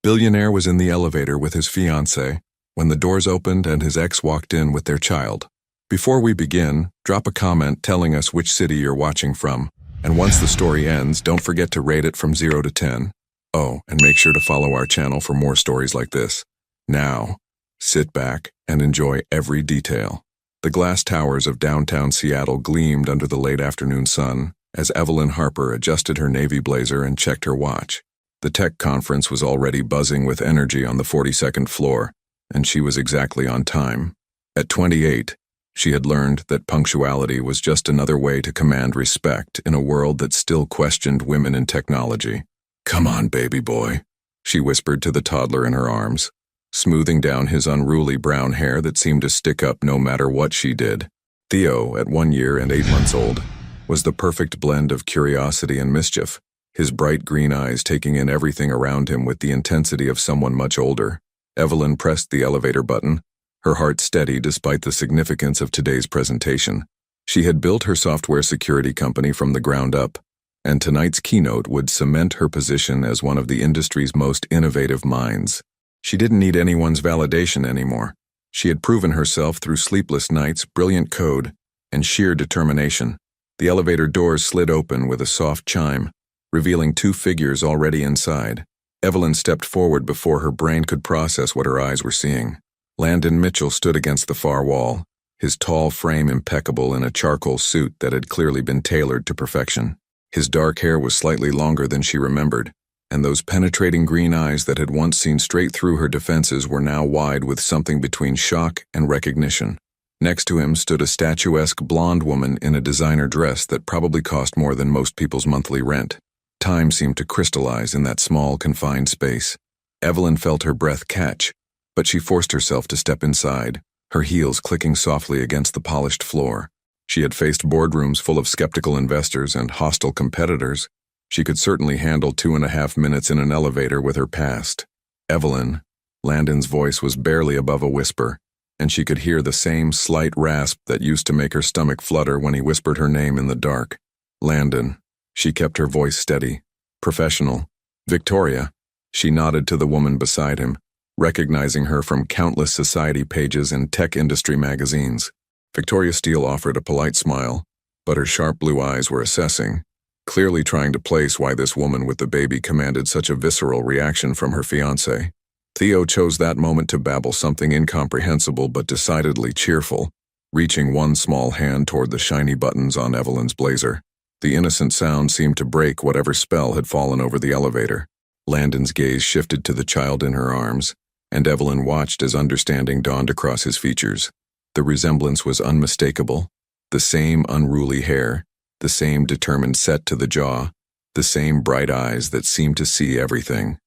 Billionaire was in the elevator with his fiancée when the doors opened and his ex walked in with their child. Before we begin, drop a comment telling us which city you're watching from, and once the story ends, don't forget to rate it from 0 to 10. Oh, and make sure to follow our channel for more stories like this. Now, sit back and enjoy every detail. The glass towers of downtown Seattle gleamed under the late afternoon sun as Evelyn Harper adjusted her navy blazer and checked her watch. The tech conference was already buzzing with energy on the 42nd floor, and she was exactly on time. At 28, she had learned that punctuality was just another way to command respect in a world that still questioned women in technology. "Come on, baby boy," she whispered to the toddler in her arms, smoothing down his unruly brown hair that seemed to stick up no matter what she did. Theo, at 1 year and 8 months old, was the perfect blend of curiosity and mischief, his bright green eyes taking in everything around him with the intensity of someone much older. Evelyn pressed the elevator button, her heart steady despite the significance of today's presentation. She had built her software security company from the ground up, and tonight's keynote would cement her position as one of the industry's most innovative minds. She didn't need anyone's validation anymore. She had proven herself through sleepless nights, brilliant code, and sheer determination. The elevator doors slid open with a soft chime, revealing 2 figures already inside. Evelyn stepped forward before her brain could process what her eyes were seeing. Landon Mitchell stood against the far wall, his tall frame impeccable in a charcoal suit that had clearly been tailored to perfection. His dark hair was slightly longer than she remembered, and those penetrating green eyes that had once seen straight through her defenses were now wide with something between shock and recognition. Next to him stood a statuesque blonde woman in a designer dress that probably cost more than most people's monthly rent. Time seemed to crystallize in that small, confined space. Evelyn felt her breath catch, but she forced herself to step inside, her heels clicking softly against the polished floor. She had faced boardrooms full of skeptical investors and hostile competitors. She could certainly handle 2.5 minutes in an elevator with her past. "Evelyn," Landon's voice was barely above a whisper, and she could hear the same slight rasp that used to make her stomach flutter when he whispered her name in the dark. "Landon." She kept her voice steady, professional. "Victoria." She nodded to the woman beside him, recognizing her from countless society pages and tech industry magazines. Victoria Steele offered a polite smile, but her sharp blue eyes were assessing, clearly trying to place why this woman with the baby commanded such a visceral reaction from her fiancé. Theo chose that moment to babble something incomprehensible but decidedly cheerful, reaching one small hand toward the shiny buttons on Evelyn's blazer. The innocent sound seemed to break whatever spell had fallen over the elevator. Landon's gaze shifted to the child in her arms, and Evelyn watched as understanding dawned across his features. The resemblance was unmistakable. The same unruly hair, the same determined set to the jaw, the same bright eyes that seemed to see everything.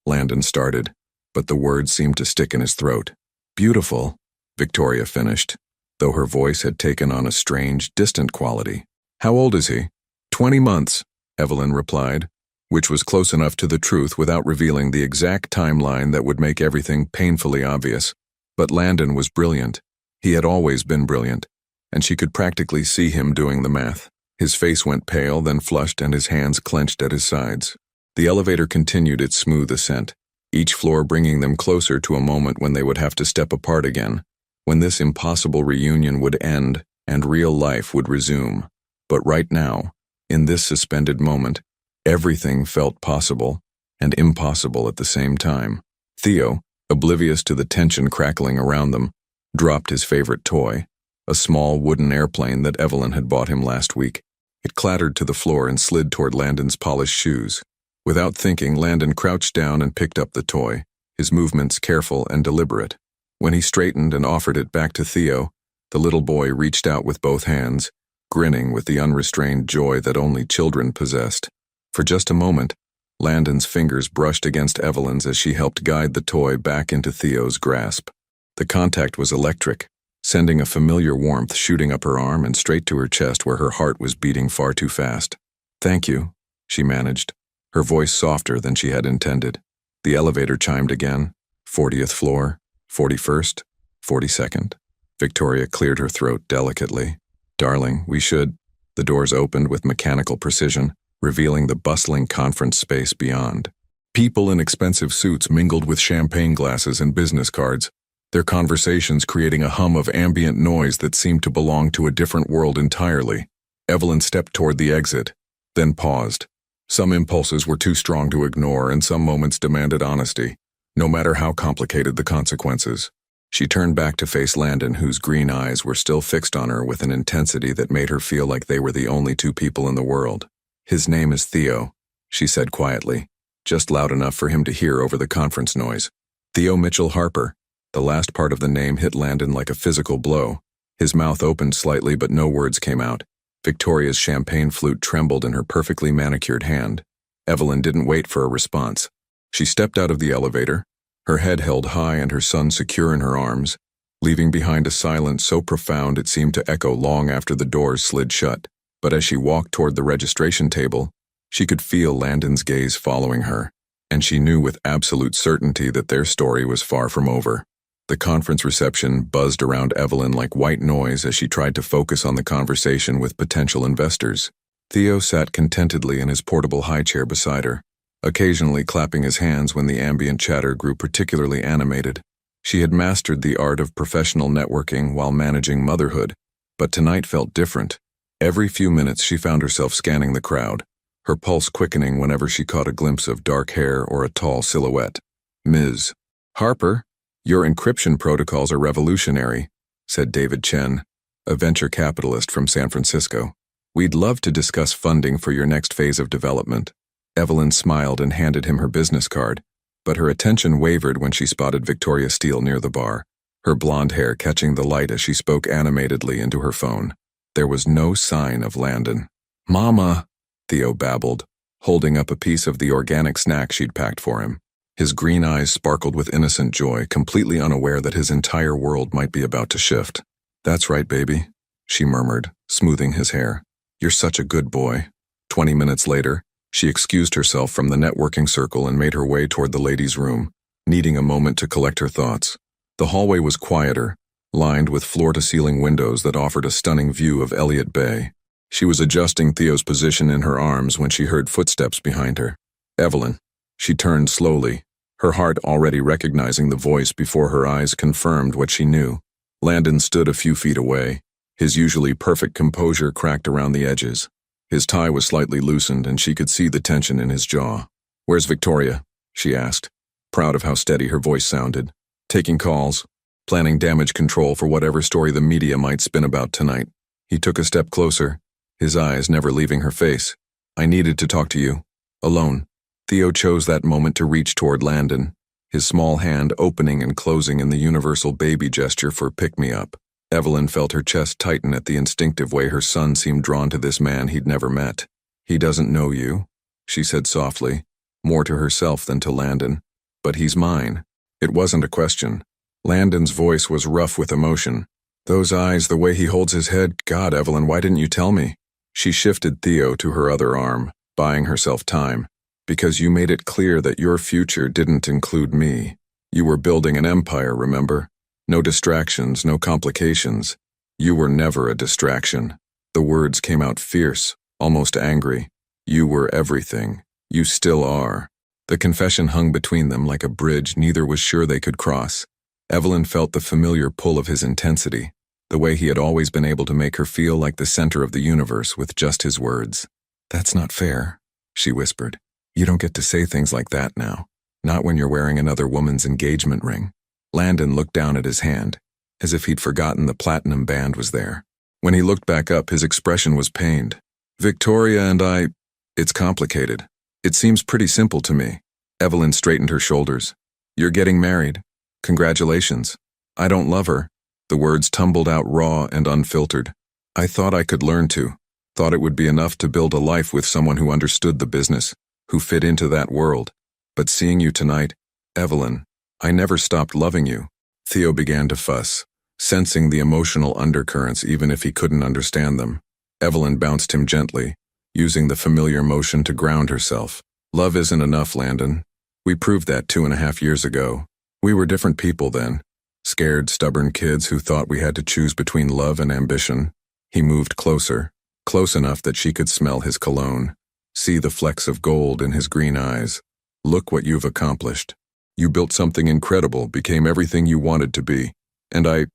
Landon started, but the words seemed to stick in his throat. "Beautiful," Victoria finished, though her voice had taken on a strange, distant quality. "How old is he?" 20 months, Evelyn replied, which was close enough to the truth without revealing the exact timeline that would make everything painfully obvious. But Landon was brilliant. He had always been brilliant, and she could practically see him doing the math. His face went pale, then flushed, and his hands clenched at his sides. The elevator continued its smooth ascent, each floor bringing them closer to a moment when they would have to step apart again, when this impossible reunion would end and real life would resume. But right now, in this suspended moment, everything felt possible and impossible at the same time. Theo, oblivious to the tension crackling around them, dropped his favorite toy, a small wooden airplane that Evelyn had bought him last week. It clattered to the floor and slid toward Landon's polished shoes. Without thinking, Landon crouched down and picked up the toy, his movements careful and deliberate. When he straightened and offered it back to Theo, the little boy reached out with both hands, grinning with the unrestrained joy that only children possessed. For just a moment, Landon's fingers brushed against Evelyn's as she helped guide the toy back into Theo's grasp. The contact was electric, sending a familiar warmth shooting up her arm and straight to her chest where her heart was beating far too fast. "Thank you," she managed, her voice softer than she had intended. The elevator chimed again. 40th floor, 41st, 42nd. Victoria cleared her throat delicately. "Darling, we should—" The doors opened with mechanical precision, revealing the bustling conference space beyond. People in expensive suits mingled with champagne glasses and business cards, their conversations creating a hum of ambient noise that seemed to belong to a different world entirely. Evelyn stepped toward the exit, then paused. Some impulses were too strong to ignore, and some moments demanded honesty, no matter how complicated the consequences. She turned back to face Landon, whose green eyes were still fixed on her with an intensity that made her feel like they were the only two people in the world. "His name is Theo," she said quietly, just loud enough for him to hear over the conference noise. "Theo Mitchell Harper." The last part of the name hit Landon like a physical blow. His mouth opened slightly, but no words came out. Victoria's champagne flute trembled in her perfectly manicured hand. Evelyn didn't wait for a response. She stepped out of the elevator, her head held high and her son secure in her arms, leaving behind a silence so profound it seemed to echo long after the doors slid shut. But as she walked toward the registration table, she could feel Landon's gaze following her, and she knew with absolute certainty that their story was far from over. The conference reception buzzed around Evelyn like white noise as she tried to focus on the conversation with potential investors. Theo sat contentedly in his portable high chair beside her, occasionally clapping his hands when the ambient chatter grew particularly animated. She had mastered the art of professional networking while managing motherhood, but tonight felt different. Every few minutes she found herself scanning the crowd, her pulse quickening whenever she caught a glimpse of dark hair or a tall silhouette. "Ms. Harper, your encryption protocols are revolutionary," said David Chen, a venture capitalist from San Francisco. "We'd love to discuss funding for your next phase of development." Evelyn smiled and handed him her business card, but her attention wavered when she spotted Victoria Steele near the bar, her blonde hair catching the light as she spoke animatedly into her phone. There was no sign of Landon. "Mama," Theo babbled, holding up a piece of the organic snack she'd packed for him. His green eyes sparkled with innocent joy, completely unaware that his entire world might be about to shift. "That's right, baby," she murmured, smoothing his hair. "You're such a good boy." 20 minutes later, she excused herself from the networking circle and made her way toward the ladies' room, needing a moment to collect her thoughts. The hallway was quieter, lined with floor-to-ceiling windows that offered a stunning view of Elliott Bay. She was adjusting Theo's position in her arms when she heard footsteps behind her. "Evelyn." She turned slowly, her heart already recognizing the voice before her eyes confirmed what she knew. Landon stood a few feet away, his usually perfect composure cracked around the edges. His tie was slightly loosened and she could see the tension in his jaw. "Where's Victoria?" she asked, proud of how steady her voice sounded. "Taking calls, planning damage control for whatever story the media might spin about tonight." He took a step closer, his eyes never leaving her face. "I needed to talk to you. Alone." Theo chose that moment to reach toward Landon, his small hand opening and closing in the universal baby gesture for pick-me-up. Evelyn felt her chest tighten at the instinctive way her son seemed drawn to this man he'd never met. "He doesn't know you," she said softly, more to herself than to Landon. "But he's mine." It wasn't a question. Landon's voice was rough with emotion. "Those eyes, the way he holds his head, God, Evelyn, why didn't you tell me?" She shifted Theo to her other arm, buying herself time. "Because you made it clear that your future didn't include me. You were building an empire, remember? No distractions, no complications. You were never a distraction." The words came out fierce, almost angry. "You were everything. You still are." The confession hung between them like a bridge neither was sure they could cross. Evelyn felt the familiar pull of his intensity, the way he had always been able to make her feel like the center of the universe with just his words. "That's not fair," she whispered. "You don't get to say things like that now. Not when you're wearing another woman's engagement ring." Landon looked down at his hand, as if he'd forgotten the platinum band was there. When he looked back up, his expression was pained. "Victoria and I, it's complicated. It seems pretty simple to me." Evelyn straightened her shoulders. "You're getting married. Congratulations." "I don't love her." The words tumbled out raw and unfiltered. "I thought I could learn to. Thought it would be enough to build a life with someone who understood the business, who fit into that world. But seeing you tonight, Evelyn, I never stopped loving you." Theo began to fuss, sensing the emotional undercurrents even if he couldn't understand them. Evelyn bounced him gently, using the familiar motion to ground herself. "Love isn't enough, Landon. We proved that 2.5 years ago. We were different people then. Scared, stubborn kids who thought we had to choose between love and ambition." He moved closer, close enough that she could smell his cologne, see the flecks of gold in his green eyes. Look what you've accomplished. You built something incredible, became everything you wanted to be. And I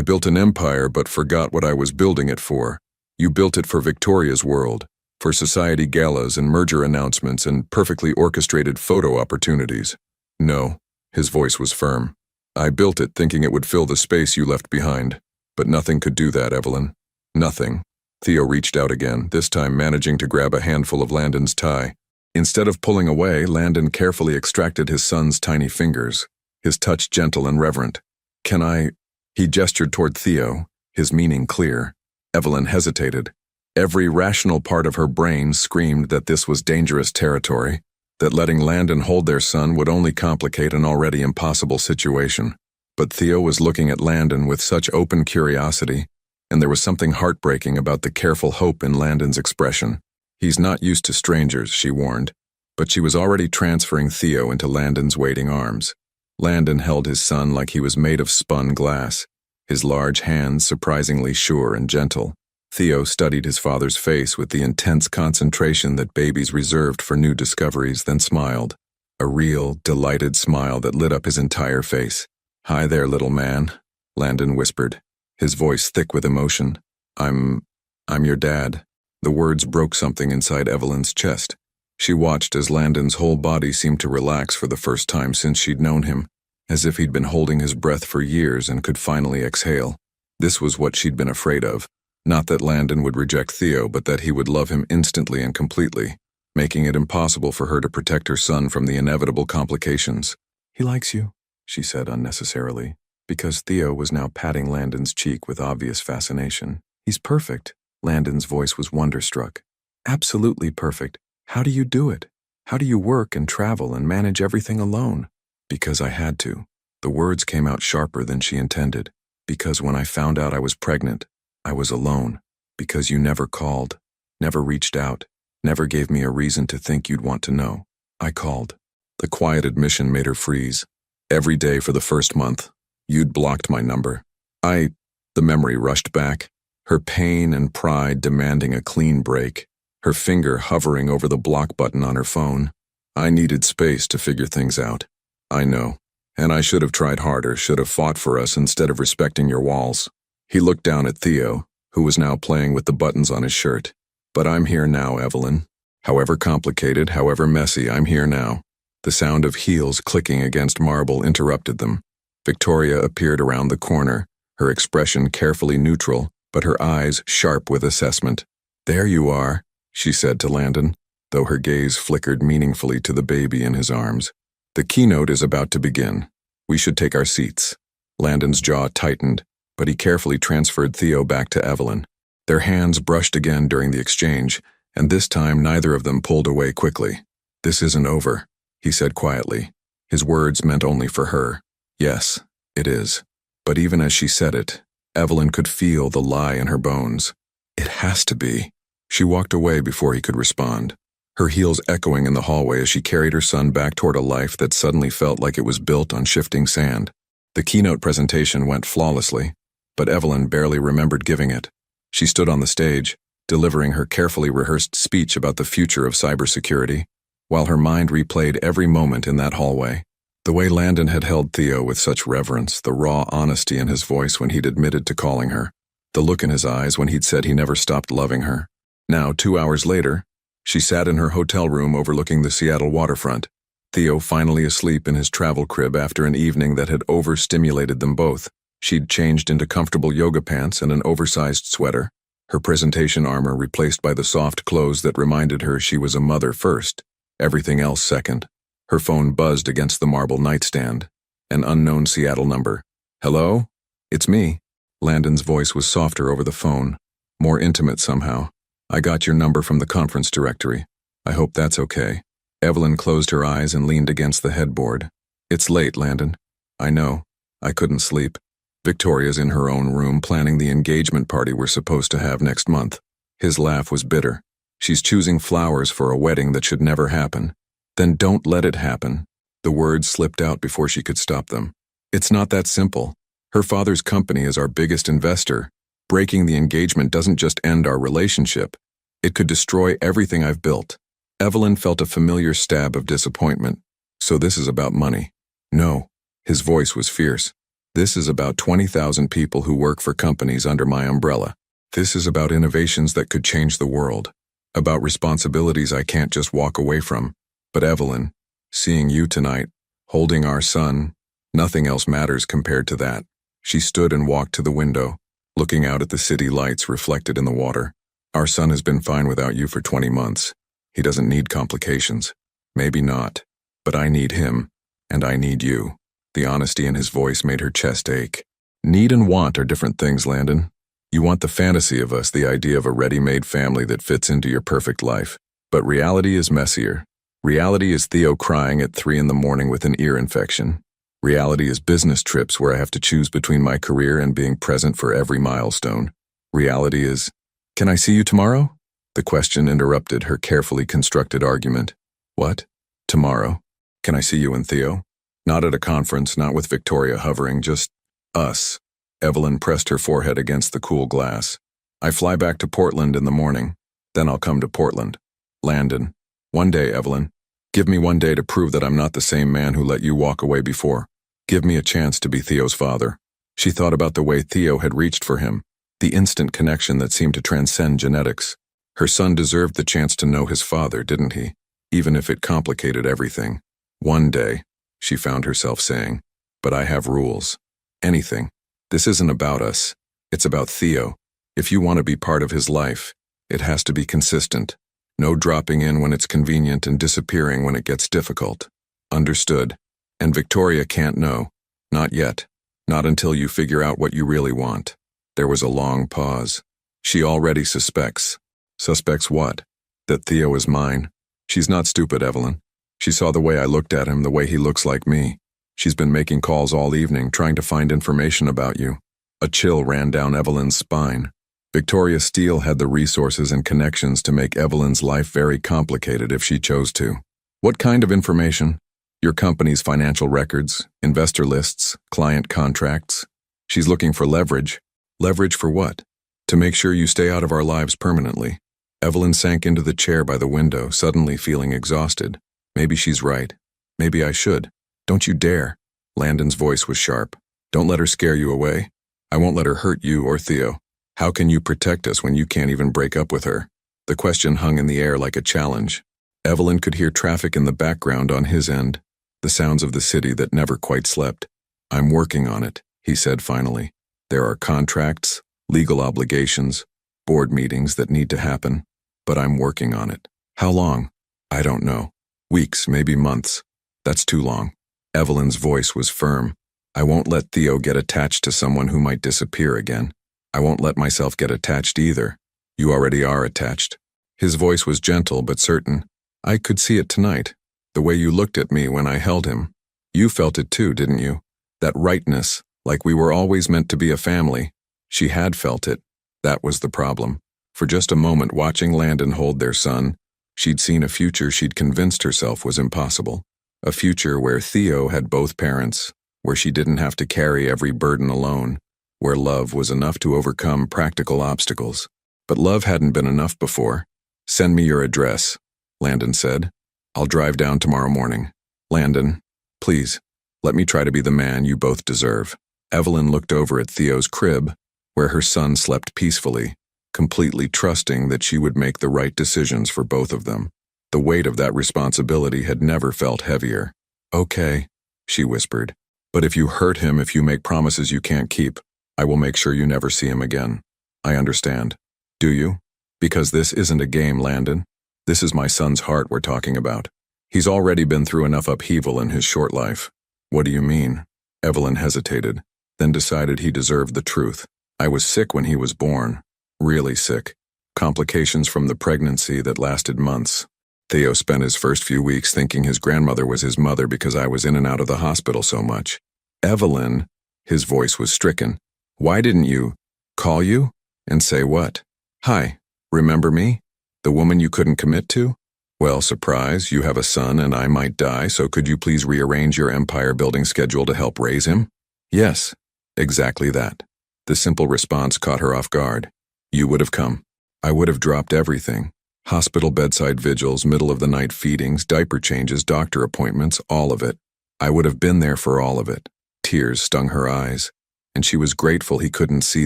built an empire but forgot what I was building it for. You built it for Victoria's world, for society galas and merger announcements and perfectly orchestrated photo opportunities. No, his voice was firm. I built it thinking it would fill the space you left behind. But nothing could do that, Evelyn. Nothing. Theo reached out again, this time managing to grab a handful of Landon's tie. Instead of pulling away, Landon carefully extracted his son's tiny fingers, his touch gentle and reverent. Can I? He gestured toward Theo, his meaning clear. Evelyn hesitated. Every rational part of her brain screamed that this was dangerous territory, that letting Landon hold their son would only complicate an already impossible situation. But Theo was looking at Landon with such open curiosity, and there was something heartbreaking about the careful hope in Landon's expression. He's not used to strangers, she warned, but she was already transferring Theo into Landon's waiting arms. Landon held his son like he was made of spun glass, his large hands surprisingly sure and gentle. Theo studied his father's face with the intense concentration that babies reserved for new discoveries, then smiled. A real, delighted smile that lit up his entire face. "Hi there, little man," Landon whispered, his voice thick with emotion. I'm your dad." The words broke something inside Evelyn's chest. She watched as Landon's whole body seemed to relax for the first time since she'd known him, as if he'd been holding his breath for years and could finally exhale. This was what she'd been afraid of. Not that Landon would reject Theo, but that he would love him instantly and completely, making it impossible for her to protect her son from the inevitable complications. "He likes you," she said unnecessarily, because Theo was now patting Landon's cheek with obvious fascination. "He's perfect." Landon's voice was wonderstruck. "Absolutely perfect. How do you do it? How do you work and travel and manage everything alone?" "Because I had to." The words came out sharper than she intended. "Because when I found out I was pregnant, I was alone. Because you never called, never reached out, never gave me a reason to think you'd want to know. I called." The quiet admission made her freeze. "Every day for the first month, you'd blocked my number. The memory rushed back, her pain and pride demanding a clean break, her finger hovering over the block button on her phone. "I needed space to figure things out. I know. And I should have tried harder, should have fought for us instead of respecting your walls." He looked down at Theo, who was now playing with the buttons on his shirt. "But I'm here now, Evelyn. However complicated, however messy, I'm here now." The sound of heels clicking against marble interrupted them. Victoria appeared around the corner, her expression carefully neutral, but her eyes sharp with assessment. "There you are," she said to Landon, though her gaze flickered meaningfully to the baby in his arms. "The keynote is about to begin. We should take our seats." Landon's jaw tightened, but he carefully transferred Theo back to Evelyn. Their hands brushed again during the exchange, and this time neither of them pulled away quickly. "This isn't over," he said quietly. His words meant only for her. "Yes, it is." But even as she said it, Evelyn could feel the lie in her bones. "It has to be." She walked away before he could respond, her heels echoing in the hallway as she carried her son back toward a life that suddenly felt like it was built on shifting sand. The keynote presentation went flawlessly, but Evelyn barely remembered giving it. She stood on the stage, delivering her carefully rehearsed speech about the future of cybersecurity, while her mind replayed every moment in that hallway. The way Landon had held Theo with such reverence, the raw honesty in his voice when he'd admitted to calling her, the look in his eyes when he'd said he never stopped loving her. Now, 2 hours later, she sat in her hotel room overlooking the Seattle waterfront, Theo finally asleep in his travel crib after an evening that had overstimulated them both. She'd changed into comfortable yoga pants and an oversized sweater, her presentation armor replaced by the soft clothes that reminded her she was a mother first, everything else second. Her phone buzzed against the marble nightstand. An unknown Seattle number. "Hello? It's me." Landon's voice was softer over the phone, more intimate somehow. "I got your number from the conference directory. I hope that's okay." Evelyn closed her eyes and leaned against the headboard. "It's late, Landon. I know. I couldn't sleep. Victoria's in her own room planning the engagement party we're supposed to have next month." His laugh was bitter. "She's choosing flowers for a wedding that should never happen." "Then don't let it happen." The words slipped out before she could stop them. "It's not that simple. Her father's company is our biggest investor. Breaking the engagement doesn't just end our relationship. It could destroy everything I've built." Evelyn felt a familiar stab of disappointment, So this is about money. No. His voice was fierce. This is about 20,000 people who work for companies under my umbrella. This is about innovations that could change the world. About responsibilities I can't just walk away from. But Evelyn, seeing you tonight, holding our son, nothing else matters compared to that. She stood and walked to the window, looking out at the city lights reflected in the water. Our son has been fine without you for 20 months. He doesn't need complications. Maybe not. But I need him, and I need you. The honesty in his voice made her chest ache. Need and want are different things, Landon. You want the fantasy of us, the idea of a ready-made family that fits into your perfect life. But reality is messier. Reality is Theo crying at 3 a.m. with an ear infection. Reality is business trips where I have to choose between my career and being present for every milestone. Reality is, can I see you tomorrow? The question interrupted her carefully constructed argument. What? Tomorrow? Can I see you and Theo? Not at a conference, not with Victoria hovering, just us. Evelyn pressed her forehead against the cool glass. I fly back to Portland in the morning. Then I'll come to Portland. Landon. One day, Evelyn. Give me one day to prove that I'm not the same man who let you walk away before. Give me a chance to be Theo's father. She thought about the way Theo had reached for him, the instant connection that seemed to transcend genetics. Her son deserved the chance to know his father, didn't he? Even if it complicated everything. One day, she found herself saying, but I have rules. Anything. This isn't about us. It's about Theo. If you want to be part of his life, it has to be consistent. No dropping in when it's convenient and disappearing when it gets difficult. Understood. And Victoria can't know. Not yet. Not until you figure out what you really want. There was a long pause. She already suspects. Suspects what? That Theo is mine. She's not stupid, Evelyn. She saw the way I looked at him, the way he looks like me. She's been making calls all evening, trying to find information about you. A chill ran down Evelyn's spine. Victoria Steele had the resources and connections to make Evelyn's life very complicated if she chose to. What kind of information? Your company's financial records, investor lists, client contracts. She's looking for leverage. Leverage for what? To make sure you stay out of our lives permanently. Evelyn sank into the chair by the window, suddenly feeling exhausted. Maybe she's right. Maybe I should. Don't you dare. Landon's voice was sharp. Don't let her scare you away. I won't let her hurt you or Theo. How can you protect us when you can't even break up with her? The question hung in the air like a challenge. Evelyn could hear traffic in the background on his end, the sounds of the city that never quite slept. I'm working on it, he said finally. There are contracts, legal obligations, board meetings that need to happen, but I'm working on it. How long? I don't know. Weeks, maybe months. That's too long. Evelyn's voice was firm. I won't let Theo get attached to someone who might disappear again. I won't let myself get attached either. You already are attached. His voice was gentle but certain. I could see it tonight. The way you looked at me when I held him. You felt it too, didn't you? That rightness, like we were always meant to be a family. She had felt it. That was the problem. For just a moment watching Landon hold their son, she'd seen a future she'd convinced herself was impossible. A future where Theo had both parents, where she didn't have to carry every burden alone, where love was enough to overcome practical obstacles. But love hadn't been enough before. Send me your address, Landon said. I'll drive down tomorrow morning. Landon, please, let me try to be the man you both deserve. Evelyn looked over at Theo's crib, where her son slept peacefully, completely trusting that she would make the right decisions for both of them. The weight of that responsibility had never felt heavier. Okay, she whispered. But if you hurt him, if you make promises you can't keep, I will make sure you never see him again. I understand. Do you? Because this isn't a game, Landon. This is my son's heart we're talking about. He's already been through enough upheaval in his short life. What do you mean? Evelyn hesitated, then decided he deserved the truth. I was sick when he was born. Really sick. Complications from the pregnancy that lasted months. Theo spent his first few weeks thinking his grandmother was his mother because I was in and out of the hospital so much. Evelyn, his voice was stricken. Why didn't you call you and say what? Hi, remember me? The woman you couldn't commit to? Well, surprise, you have a son and I might die, so could you please rearrange your empire-building schedule to help raise him? Yes, exactly that. The simple response caught her off guard. You would have come. I would have dropped everything. Hospital bedside vigils, middle-of-the-night feedings, diaper changes, doctor appointments, all of it. I would have been there for all of it. Tears stung her eyes, and she was grateful he couldn't see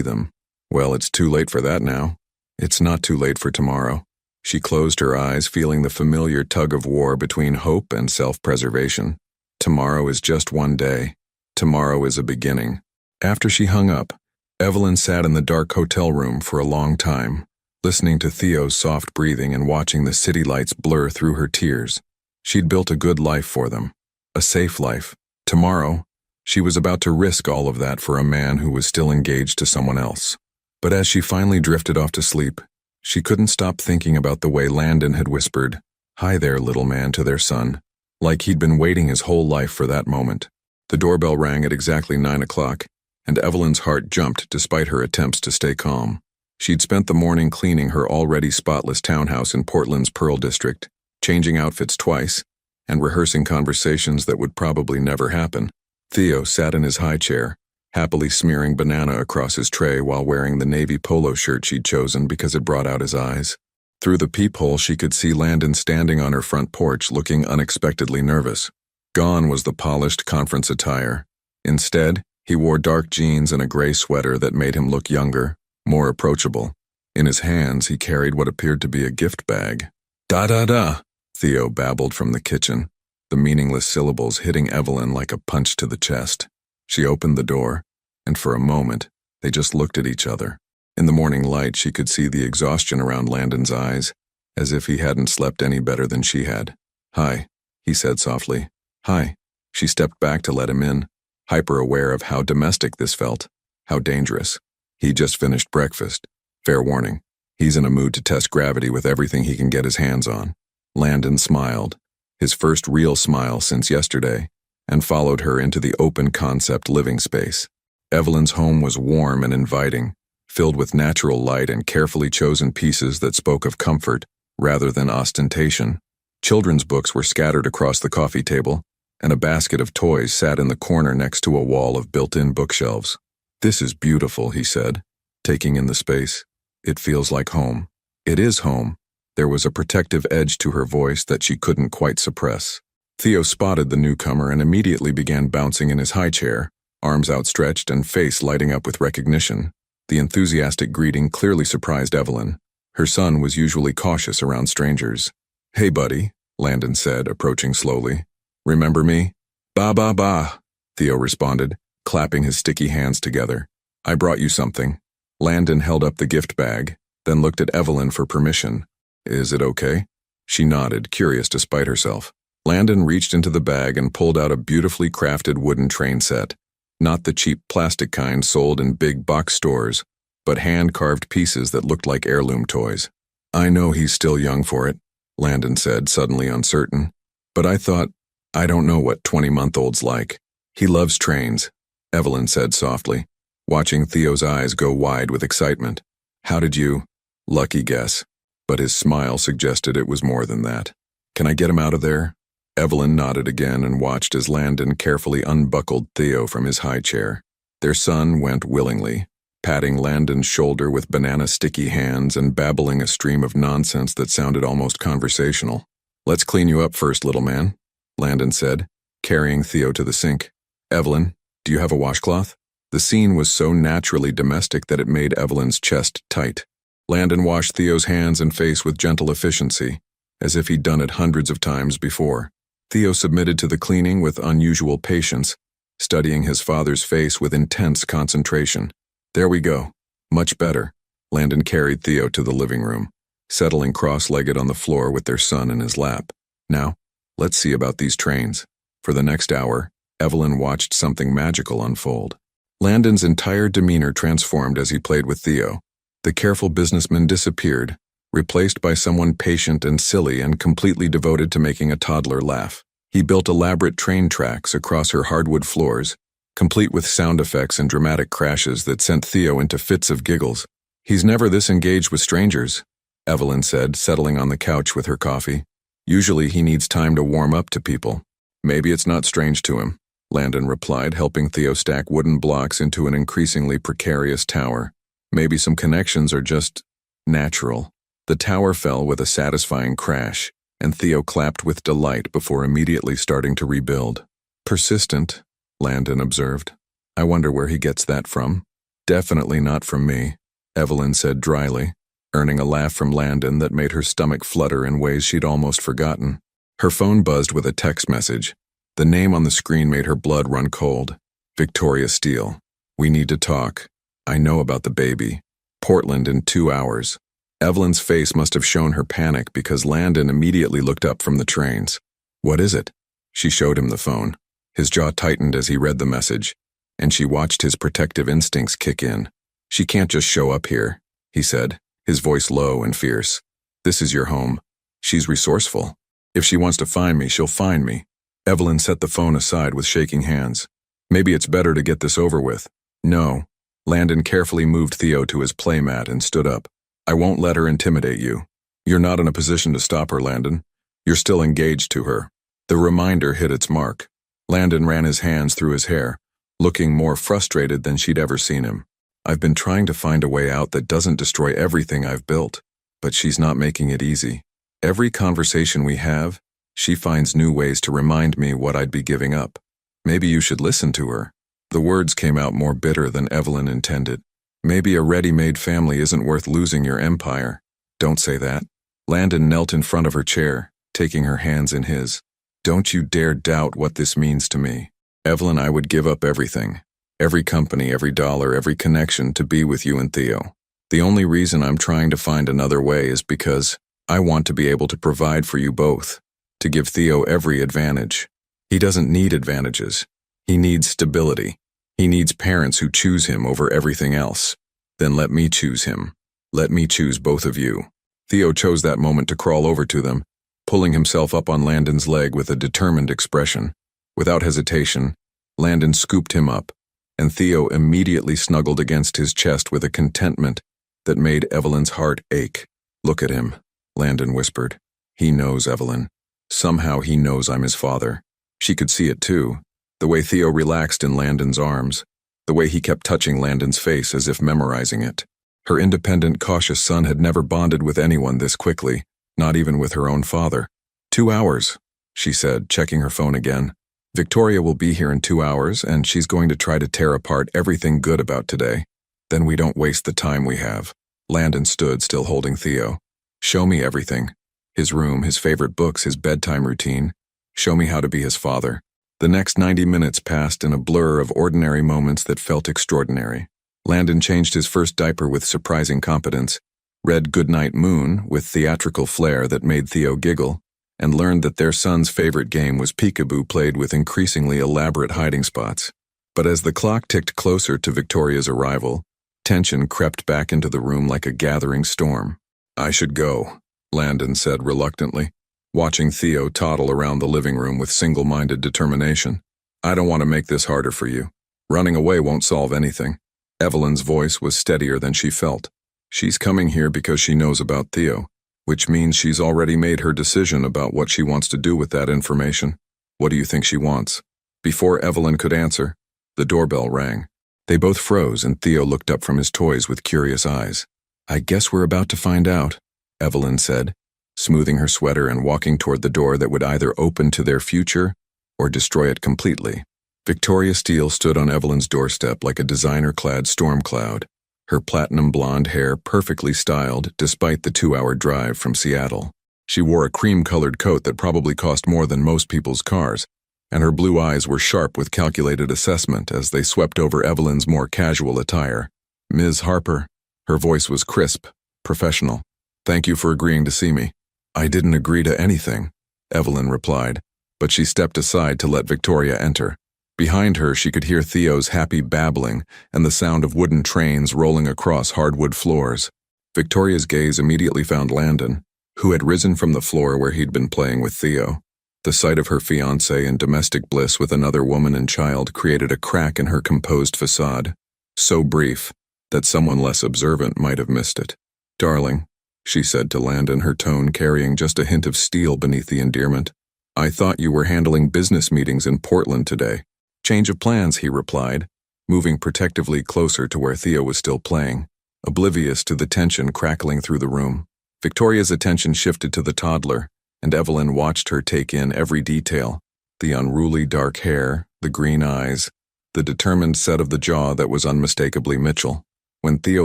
them. Well, it's too late for that now. It's not too late for tomorrow. She closed her eyes, feeling the familiar tug-of-war between hope and self-preservation. Tomorrow is just one day. Tomorrow is a beginning. After she hung up, Evelyn sat in the dark hotel room for a long time, listening to Theo's soft breathing and watching the city lights blur through her tears. She'd built a good life for them, a safe life. Tomorrow, she was about to risk all of that for a man who was still engaged to someone else. But as she finally drifted off to sleep, she couldn't stop thinking about the way Landon had whispered, "Hi there, little man," to their son, like he'd been waiting his whole life for that moment. The doorbell rang at exactly 9 o'clock, and Evelyn's heart jumped despite her attempts to stay calm. She'd spent the morning cleaning her already spotless townhouse in Portland's Pearl District, changing outfits twice, and rehearsing conversations that would probably never happen. Theo sat in his high chair, happily smearing banana across his tray while wearing the navy polo shirt she'd chosen because it brought out his eyes. Through the peephole, she could see Landon standing on her front porch, looking unexpectedly nervous. Gone was the polished conference attire. Instead, he wore dark jeans and a gray sweater that made him look younger, more approachable. In his hands, he carried what appeared to be a gift bag. "Da-da-da," Theo babbled from the kitchen, the meaningless syllables hitting Evelyn like a punch to the chest. She opened the door, and for a moment, they just looked at each other. In the morning light, she could see the exhaustion around Landon's eyes, as if he hadn't slept any better than she had. "Hi," he said softly. "Hi." She stepped back to let him in, hyper-aware of how domestic this felt, how dangerous. He just finished breakfast. Fair warning, he's in a mood to test gravity with everything he can get his hands on. Landon smiled, his first real smile since yesterday, and followed her into the open-concept living space. Evelyn's home was warm and inviting, filled with natural light and carefully chosen pieces that spoke of comfort rather than ostentation. Children's books were scattered across the coffee table, and a basket of toys sat in the corner next to a wall of built-in bookshelves. "This is beautiful," he said, taking in the space. "It feels like home." "It is home." There was a protective edge to her voice that she couldn't quite suppress. Theo spotted the newcomer and immediately began bouncing in his high chair, arms outstretched and face lighting up with recognition. The enthusiastic greeting clearly surprised Evelyn. Her son was usually cautious around strangers. "Hey, buddy," Landon said, approaching slowly. "Remember me?" "Ba, Theo responded, clapping his sticky hands together. "I brought you something." Landon held up the gift bag, then looked at Evelyn for permission. "Is it okay?" She nodded, curious despite herself. Landon reached into the bag and pulled out a beautifully crafted wooden train set. Not the cheap plastic kind sold in big box stores, but hand-carved pieces that looked like heirloom toys. "I know he's still young for it," Landon said, suddenly uncertain. "But I don't know what 20-month-olds like. He loves trains," Evelyn said softly, watching Theo's eyes go wide with excitement. "How did you?" "Lucky guess." But his smile suggested it was more than that. "Can I get him out of there?" Evelyn nodded again and watched as Landon carefully unbuckled Theo from his high chair. Their son went willingly, patting Landon's shoulder with banana-sticky hands and babbling a stream of nonsense that sounded almost conversational. "Let's clean you up first, little man," Landon said, carrying Theo to the sink. "Evelyn, do you have a washcloth?" The scene was so naturally domestic that it made Evelyn's chest tight. Landon washed Theo's hands and face with gentle efficiency, as if he'd done it hundreds of times before. Theo submitted to the cleaning with unusual patience, studying his father's face with intense concentration. "There we go. Much better." Landon carried Theo to the living room, settling cross-legged on the floor with their son in his lap. "Now, let's see about these trains." For the next hour, Evelyn watched something magical unfold. Landon's entire demeanor transformed as he played with Theo. The careful businessman disappeared, replaced by someone patient and silly and completely devoted to making a toddler laugh. He built elaborate train tracks across her hardwood floors, complete with sound effects and dramatic crashes that sent Theo into fits of giggles. "He's never this engaged with strangers," Evelyn said, settling on the couch with her coffee. "Usually he needs time to warm up to people." "Maybe it's not strange to him," Landon replied, helping Theo stack wooden blocks into an increasingly precarious tower. "Maybe some connections are just natural." The tower fell with a satisfying crash, and Theo clapped with delight before immediately starting to rebuild. Persistent, Landon observed. I wonder where he gets that from. Definitely not from me, Evelyn said dryly, earning a laugh from Landon that made her stomach flutter in ways she'd almost forgotten. Her phone buzzed with a text message. The name on the screen made her blood run cold. Victoria Steele. We need to talk. I know about the baby. Portland in 2 hours. Evelyn's face must have shown her panic because Landon immediately looked up from the trains. What is it? She showed him the phone. His jaw tightened as he read the message, and she watched his protective instincts kick in. She can't just show up here, he said, his voice low and fierce. This is your home. She's resourceful. If she wants to find me, she'll find me. Evelyn set the phone aside with shaking hands. Maybe it's better to get this over with. No. Landon carefully moved Theo to his playmat and stood up. I won't let her intimidate you. You're not in a position to stop her, Landon. You're still engaged to her. The reminder hit its mark. Landon ran his hands through his hair, looking more frustrated than she'd ever seen him. I've been trying to find a way out that doesn't destroy everything I've built, but she's not making it easy. Every conversation we have, she finds new ways to remind me what I'd be giving up. Maybe you should listen to her. The words came out more bitter than Evelyn intended. Maybe a ready-made family isn't worth losing your empire. Don't say that. Landon knelt in front of her chair, taking her hands in his. Don't you dare doubt what this means to me. Evelyn, I would give up everything. Every company, every dollar, every connection to be with you and Theo. The only reason I'm trying to find another way is because I want to be able to provide for you both, to give Theo every advantage. He doesn't need advantages. He needs stability. He needs parents who choose him over everything else. Then let me choose him. Let me choose both of you. Theo chose that moment to crawl over to them, pulling himself up on Landon's leg with a determined expression. Without hesitation, Landon scooped him up, and Theo immediately snuggled against his chest with a contentment that made Evelyn's heart ache. Look at him, Landon whispered. He knows, Evelyn. Somehow he knows I'm his father. She could see it too, the way Theo relaxed in Landon's arms, the way he kept touching Landon's face as if memorizing it. Her independent, cautious son had never bonded with anyone this quickly, not even with her own father. 2 hours, she said, checking her phone again. Victoria will be here in 2 hours, and she's going to try to tear apart everything good about today. Then we don't waste the time we have. Landon stood, still holding Theo. Show me everything. His room, his favorite books, his bedtime routine. Show me how to be his father. The next 90 minutes passed in a blur of ordinary moments that felt extraordinary. Landon changed his first diaper with surprising competence, read Goodnight Moon with theatrical flair that made Theo giggle, and learned that their son's favorite game was peekaboo played with increasingly elaborate hiding spots. But as the clock ticked closer to Victoria's arrival, tension crept back into the room like a gathering storm. I should go, Landon said reluctantly, watching Theo toddle around the living room with single-minded determination. I don't want to make this harder for you. Running away won't solve anything. Evelyn's voice was steadier than she felt. She's coming here because she knows about Theo, which means she's already made her decision about what she wants to do with that information. What do you think she wants? Before Evelyn could answer, the doorbell rang. They both froze, and Theo looked up from his toys with curious eyes. I guess we're about to find out, Evelyn said, smoothing her sweater and walking toward the door that would either open to their future or destroy it completely. Victoria Steele stood on Evelyn's doorstep like a designer-clad storm cloud, her platinum blonde hair perfectly styled despite the 2-hour drive from Seattle. She wore a cream-colored coat that probably cost more than most people's cars, and her blue eyes were sharp with calculated assessment as they swept over Evelyn's more casual attire. Ms. Harper. Her voice was crisp, professional. Thank you for agreeing to see me. I didn't agree to anything, Evelyn replied, but she stepped aside to let Victoria enter. Behind her, she could hear Theo's happy babbling and the sound of wooden trains rolling across hardwood floors. Victoria's gaze immediately found Landon, who had risen from the floor where he'd been playing with Theo. The sight of her fiancé in domestic bliss with another woman and child created a crack in her composed facade, so brief that someone less observant might have missed it. Darling, she said to Landon, her tone carrying just a hint of steel beneath the endearment. I thought you were handling business meetings in Portland today. Change of plans, he replied, moving protectively closer to where Theo was still playing, oblivious to the tension crackling through the room. Victoria's attention shifted to the toddler, and Evelyn watched her take in every detail: the unruly dark hair, the green eyes, the determined set of the jaw that was unmistakably Mitchell. When Theo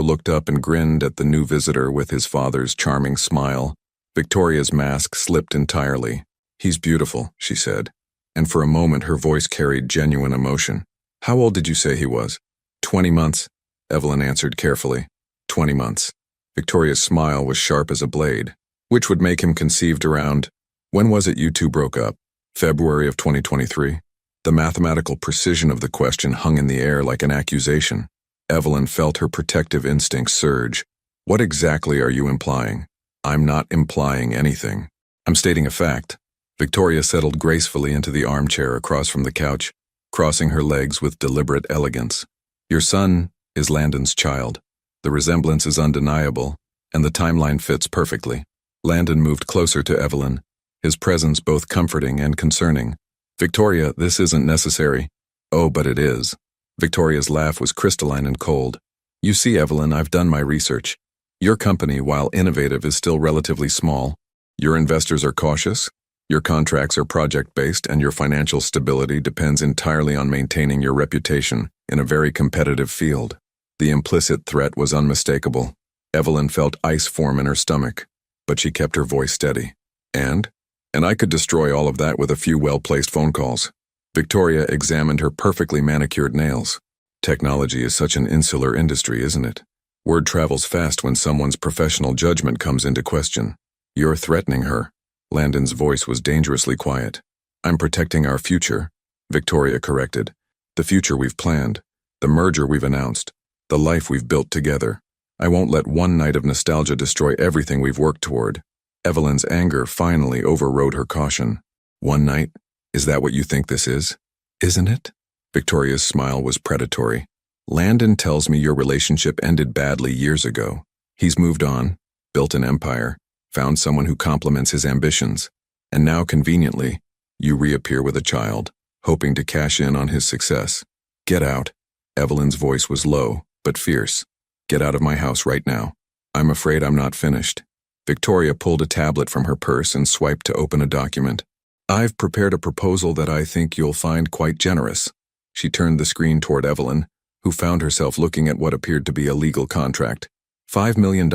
looked up and grinned at the new visitor with his father's charming smile, Victoria's mask slipped entirely. "He's beautiful," she said, and for a moment her voice carried genuine emotion. "How old did you say he was?" 20 months, Evelyn answered carefully. 20 months. Victoria's smile was sharp as a blade. "Which would make him conceived around, when was it you two broke up? February of 2023? The mathematical precision of the question hung in the air like an accusation. Evelyn felt her protective instincts surge. "What exactly are you implying?" "I'm not implying anything. I'm stating a fact." Victoria settled gracefully into the armchair across from the couch, crossing her legs with deliberate elegance. "Your son is Landon's child. The resemblance is undeniable, and the timeline fits perfectly." Landon moved closer to Evelyn, his presence both comforting and concerning. "Victoria, this isn't necessary." "Oh, but it is." Victoria's laugh was crystalline and cold. "You see, Evelyn, I've done my research. Your company, while innovative, is still relatively small. Your investors are cautious. Your contracts are project-based, and your financial stability depends entirely on maintaining your reputation in a very competitive field." The implicit threat was unmistakable. Evelyn felt ice form in her stomach, but she kept her voice steady. And I could destroy all of that with a few well-placed phone calls." Victoria examined her perfectly manicured nails. "Technology is such an insular industry, isn't it? Word travels fast when someone's professional judgment comes into question." "You're threatening her." Landon's voice was dangerously quiet. "I'm protecting our future," Victoria corrected. "The future we've planned, the merger we've announced, the life we've built together. I won't let one night of nostalgia destroy everything we've worked toward." Evelyn's anger finally overrode her caution. "One night? Is that what you think this is?" "Isn't it?" Victoria's smile was predatory. "Landon tells me your relationship ended badly years ago. He's moved on, built an empire, found someone who complements his ambitions, and now, conveniently, you reappear with a child, hoping to cash in on his success. Get out." Evelyn's voice was low, but fierce. "Get out of my house right now." "I'm afraid I'm not finished." Victoria pulled a tablet from her purse and swiped to open a document. "I've prepared a proposal that I think you'll find quite generous." She turned the screen toward Evelyn, who found herself looking at what appeared to be a legal contract. $5 million,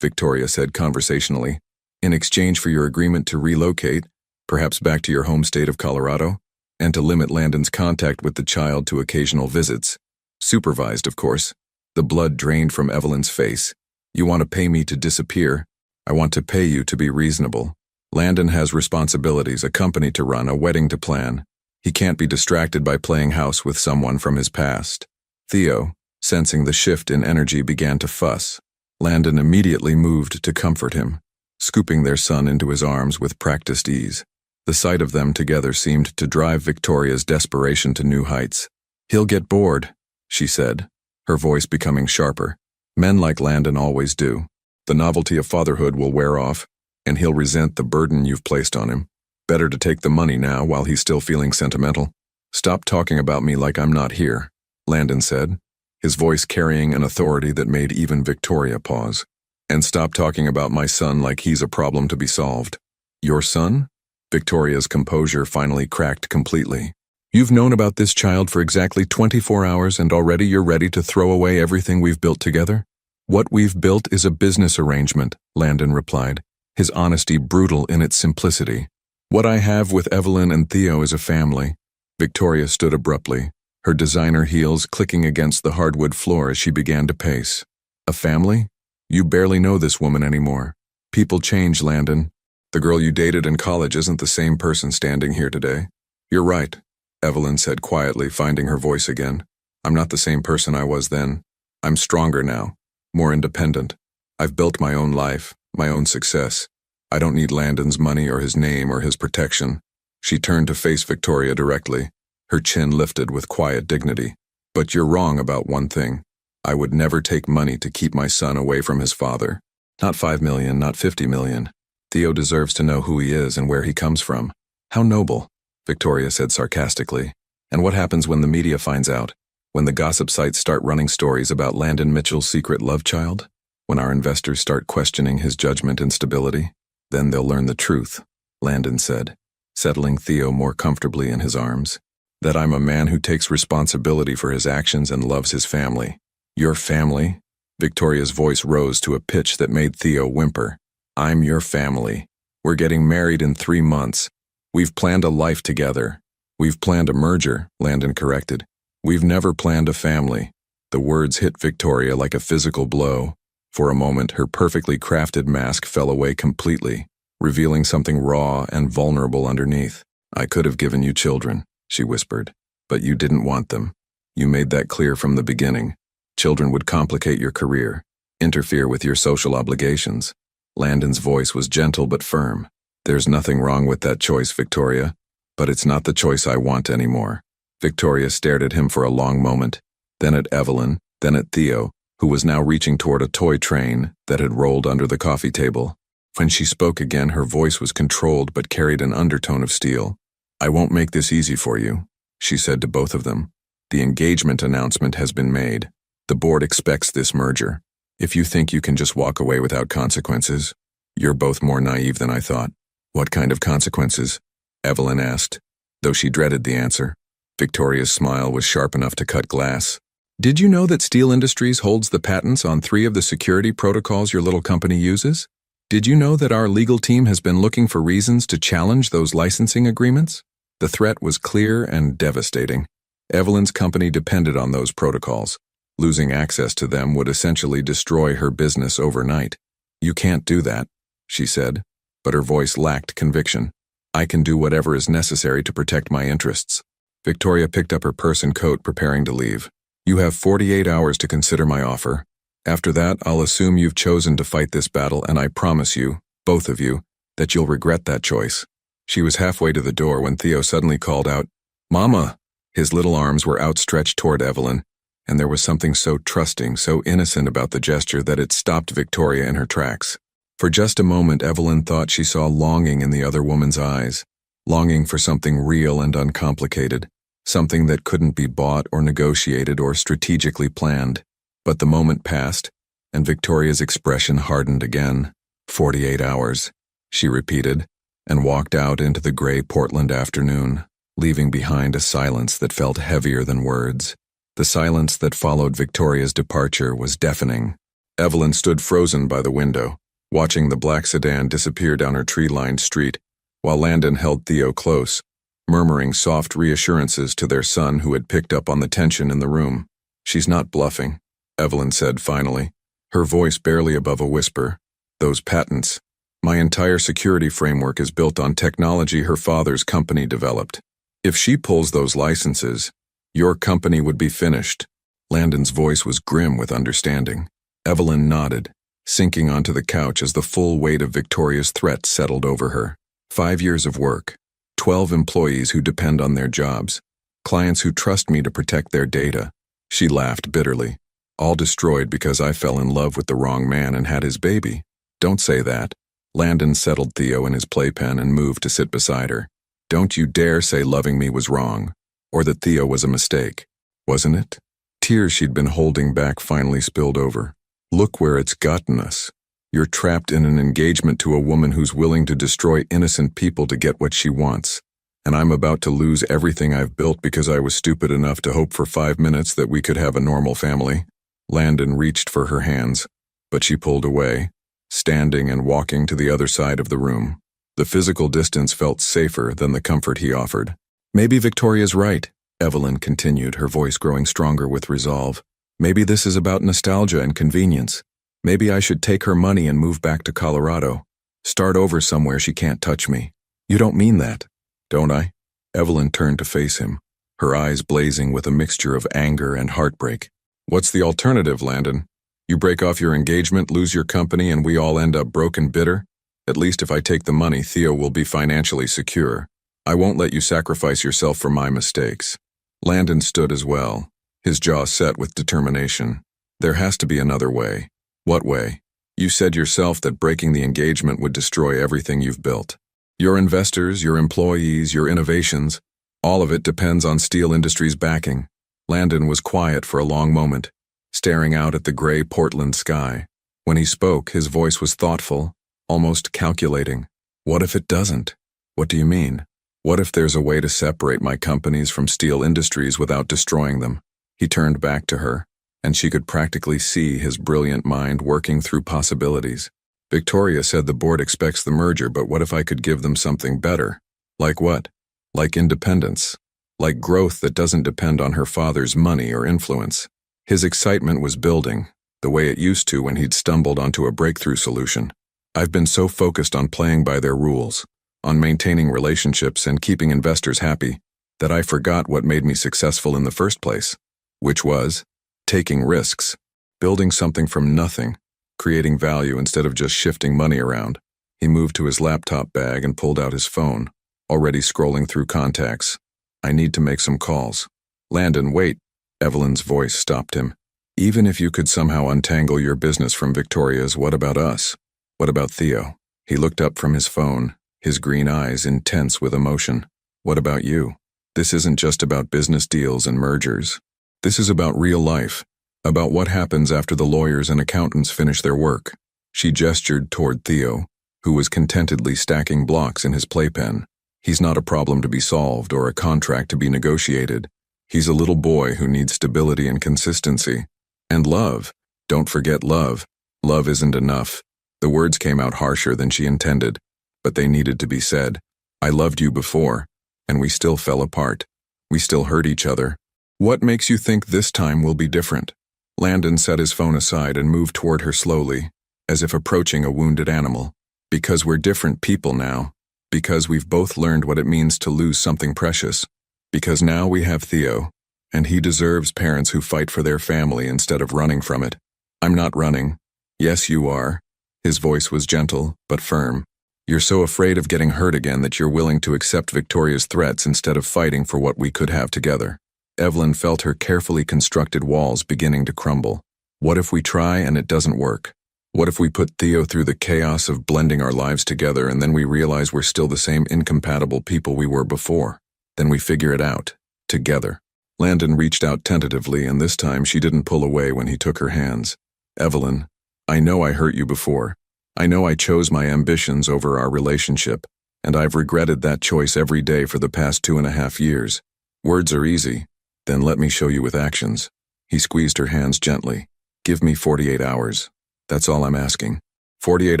Victoria said conversationally, "in exchange for your agreement to relocate, perhaps back to your home state of Colorado, and to limit Landon's contact with the child to occasional visits. Supervised, of course." The blood drained from Evelyn's face. "You want to pay me to disappear? I want to pay you to be reasonable. Landon has responsibilities, a company to run, a wedding to plan. He can't be distracted by playing house with someone from his past." Theo, sensing the shift in energy, began to fuss. Landon immediately moved to comfort him, scooping their son into his arms with practiced ease. The sight of them together seemed to drive Victoria's desperation to new heights. "He'll get bored," she said, her voice becoming sharper. "Men like Landon always do. The novelty of fatherhood will wear off, and he'll resent the burden you've placed on him. Better to take the money now while he's still feeling sentimental." "Stop talking about me like I'm not here," Landon said, his voice carrying an authority that made even Victoria pause. "And stop talking about my son like he's a problem to be solved." "Your son?" Victoria's composure finally cracked completely. "You've known about this child for exactly 24 hours and already you're ready to throw away everything we've built together?" "What we've built is a business arrangement," Landon replied, his honesty brutal in its simplicity. "What I have with Evelyn and Theo is a family." Victoria stood abruptly, her designer heels clicking against the hardwood floor as she began to pace. "A family? You barely know this woman anymore. People change, Landon. The girl you dated in college isn't the same person standing here today." "You're right," Evelyn said quietly, finding her voice again. "I'm not the same person I was then. I'm stronger now, more independent. I've built my own life, my own success. I don't need Landon's money or his name or his protection." She turned to face Victoria directly, her chin lifted with quiet dignity. "But you're wrong about one thing. I would never take money to keep my son away from his father. Not 5 million, not 50 million. Theo deserves to know who he is and where he comes from." "How noble," Victoria said sarcastically. "And what happens when the media finds out? When the gossip sites start running stories about Landon Mitchell's secret love child?" When our investors start questioning his judgment and stability, then they'll learn the truth, Landon said, settling Theo more comfortably in his arms. That I'm a man who takes responsibility for his actions and loves his family. Your family? Victoria's voice rose to a pitch that made Theo whimper. I'm your family. We're getting married in 3 months. We've planned a life together. We've planned a merger, Landon corrected. We've never planned a family. The words hit Victoria like a physical blow. For a moment, her perfectly crafted mask fell away completely, revealing something raw and vulnerable underneath. I could have given you children, she whispered, but you didn't want them. You made that clear from the beginning. Children would complicate your career, interfere with your social obligations. Landon's voice was gentle but firm. There's nothing wrong with that choice, Victoria, but it's not the choice I want anymore. Victoria stared at him for a long moment, then at Evelyn, then at Theo, who was now reaching toward a toy train that had rolled under the coffee table. When she spoke again, her voice was controlled but carried an undertone of steel. I won't make this easy for you, she said to both of them. The engagement announcement has been made. The board expects this merger. If you think you can just walk away without consequences, you're both more naive than I thought. What kind of consequences? Evelyn asked, though she dreaded the answer. Victoria's smile was sharp enough to cut glass. Did you know that Steel Industries holds the patents on 3 of the security protocols your little company uses? Did you know that our legal team has been looking for reasons to challenge those licensing agreements? The threat was clear and devastating. Evelyn's company depended on those protocols. Losing access to them would essentially destroy her business overnight. You can't do that, she said, but her voice lacked conviction. I can do whatever is necessary to protect my interests. Victoria picked up her purse and coat, preparing to leave. You have 48 hours to consider my offer. After that, I'll assume you've chosen to fight this battle, and I promise you, both of you, that you'll regret that choice. She was halfway to the door when Theo suddenly called out, Mama! His little arms were outstretched toward Evelyn, and there was something so trusting, so innocent about the gesture that it stopped Victoria in her tracks. For just a moment, Evelyn thought she saw longing in the other woman's eyes, longing for something real and uncomplicated, something that couldn't be bought or negotiated or strategically planned. But the moment passed, and Victoria's expression hardened again. 48 hours, she repeated, and walked out into the gray Portland afternoon, leaving behind a silence that felt heavier than words. The silence that followed Victoria's departure was deafening. Evelyn stood frozen by the window, watching the black sedan disappear down her tree-lined street, while Landon held Theo close, murmuring soft reassurances to their son who had picked up on the tension in the room. She's not bluffing, Evelyn said finally, her voice barely above a whisper. Those patents. My entire security framework is built on technology her father's company developed. If she pulls those licenses, your company would be finished. Landon's voice was grim with understanding. Evelyn nodded, sinking onto the couch as the full weight of Victoria's threat settled over her. 5 years of work, 12 employees who depend on their jobs, clients who trust me to protect their data. She laughed bitterly. All destroyed because I fell in love with the wrong man and had his baby. Don't say that. Landon settled Theo in his playpen and moved to sit beside her. Don't you dare say loving me was wrong, or that Theo was a mistake. Wasn't it? Tears she'd been holding back finally spilled over. Look where it's gotten us. You're trapped in an engagement to a woman who's willing to destroy innocent people to get what she wants. And I'm about to lose everything I've built because I was stupid enough to hope for 5 minutes that we could have a normal family. Landon reached for her hands, but she pulled away, standing and walking to the other side of the room. The physical distance felt safer than the comfort he offered. Maybe Victoria's right, Evelyn continued, her voice growing stronger with resolve. Maybe this is about nostalgia and convenience. Maybe I should take her money and move back to Colorado. Start over somewhere she can't touch me. You don't mean that, don't I? Evelyn turned to face him, her eyes blazing with a mixture of anger and heartbreak. What's the alternative, Landon? You break off your engagement, lose your company, and we all end up broke and bitter? At least if I take the money, Theo will be financially secure. I won't let you sacrifice yourself for my mistakes. Landon stood as well, his jaw set with determination. There has to be another way. What way? You said yourself that breaking the engagement would destroy everything you've built. Your investors, your employees, your innovations, all of it depends on Steel Industries' backing. Landon was quiet for a long moment, staring out at the gray Portland sky. When he spoke, his voice was thoughtful, almost calculating. What if it doesn't? What do you mean? What if there's a way to separate my companies from steel industries without destroying them? He turned back to her, and she could practically see his brilliant mind working through possibilities. Victoria said the board expects the merger, but what if I could give them something better? Like what? Like independence. Like growth that doesn't depend on her father's money or influence. His excitement was building, the way it used to when he'd stumbled onto a breakthrough solution. I've been so focused on playing by their rules, on maintaining relationships and keeping investors happy, that I forgot what made me successful in the first place, which was taking risks, building something from nothing, creating value instead of just shifting money around. He moved to his laptop bag and pulled out his phone, already scrolling through contacts. I need to make some calls. Landon, wait. Evelyn's voice stopped him. Even if you could somehow untangle your business from Victoria's, what about us? What about Theo? He looked up from his phone, his green eyes intense with emotion. What about you? This isn't just about business deals and mergers. This is about real life, about what happens after the lawyers and accountants finish their work. She gestured toward Theo, who was contentedly stacking blocks in his playpen. He's not a problem to be solved or a contract to be negotiated. He's a little boy who needs stability and consistency. And love. Don't forget love. Love isn't enough. The words came out harsher than she intended, but they needed to be said. I loved you before, and we still fell apart. We still hurt each other. What makes you think this time will be different? Landon set his phone aside and moved toward her slowly, as if approaching a wounded animal. Because we're different people now. Because we've both learned what it means to lose something precious. Because now we have Theo, and he deserves parents who fight for their family instead of running from it. I'm not running. Yes, you are. His voice was gentle, but firm. You're so afraid of getting hurt again that you're willing to accept Victoria's threats instead of fighting for what we could have together. Evelyn felt her carefully constructed walls beginning to crumble. What if we try and it doesn't work? What if we put Theo through the chaos of blending our lives together and then we realize we're still the same incompatible people we were before? Then we figure it out, together. Landon reached out tentatively, and this time she didn't pull away when he took her hands. Evelyn, I know I hurt you before. I know I chose my ambitions over our relationship, and I've regretted that choice every day for the past 2.5 years. Words are easy. Then let me show you with actions. He squeezed her hands gently. Give me 48 hours. That's all I'm asking. 48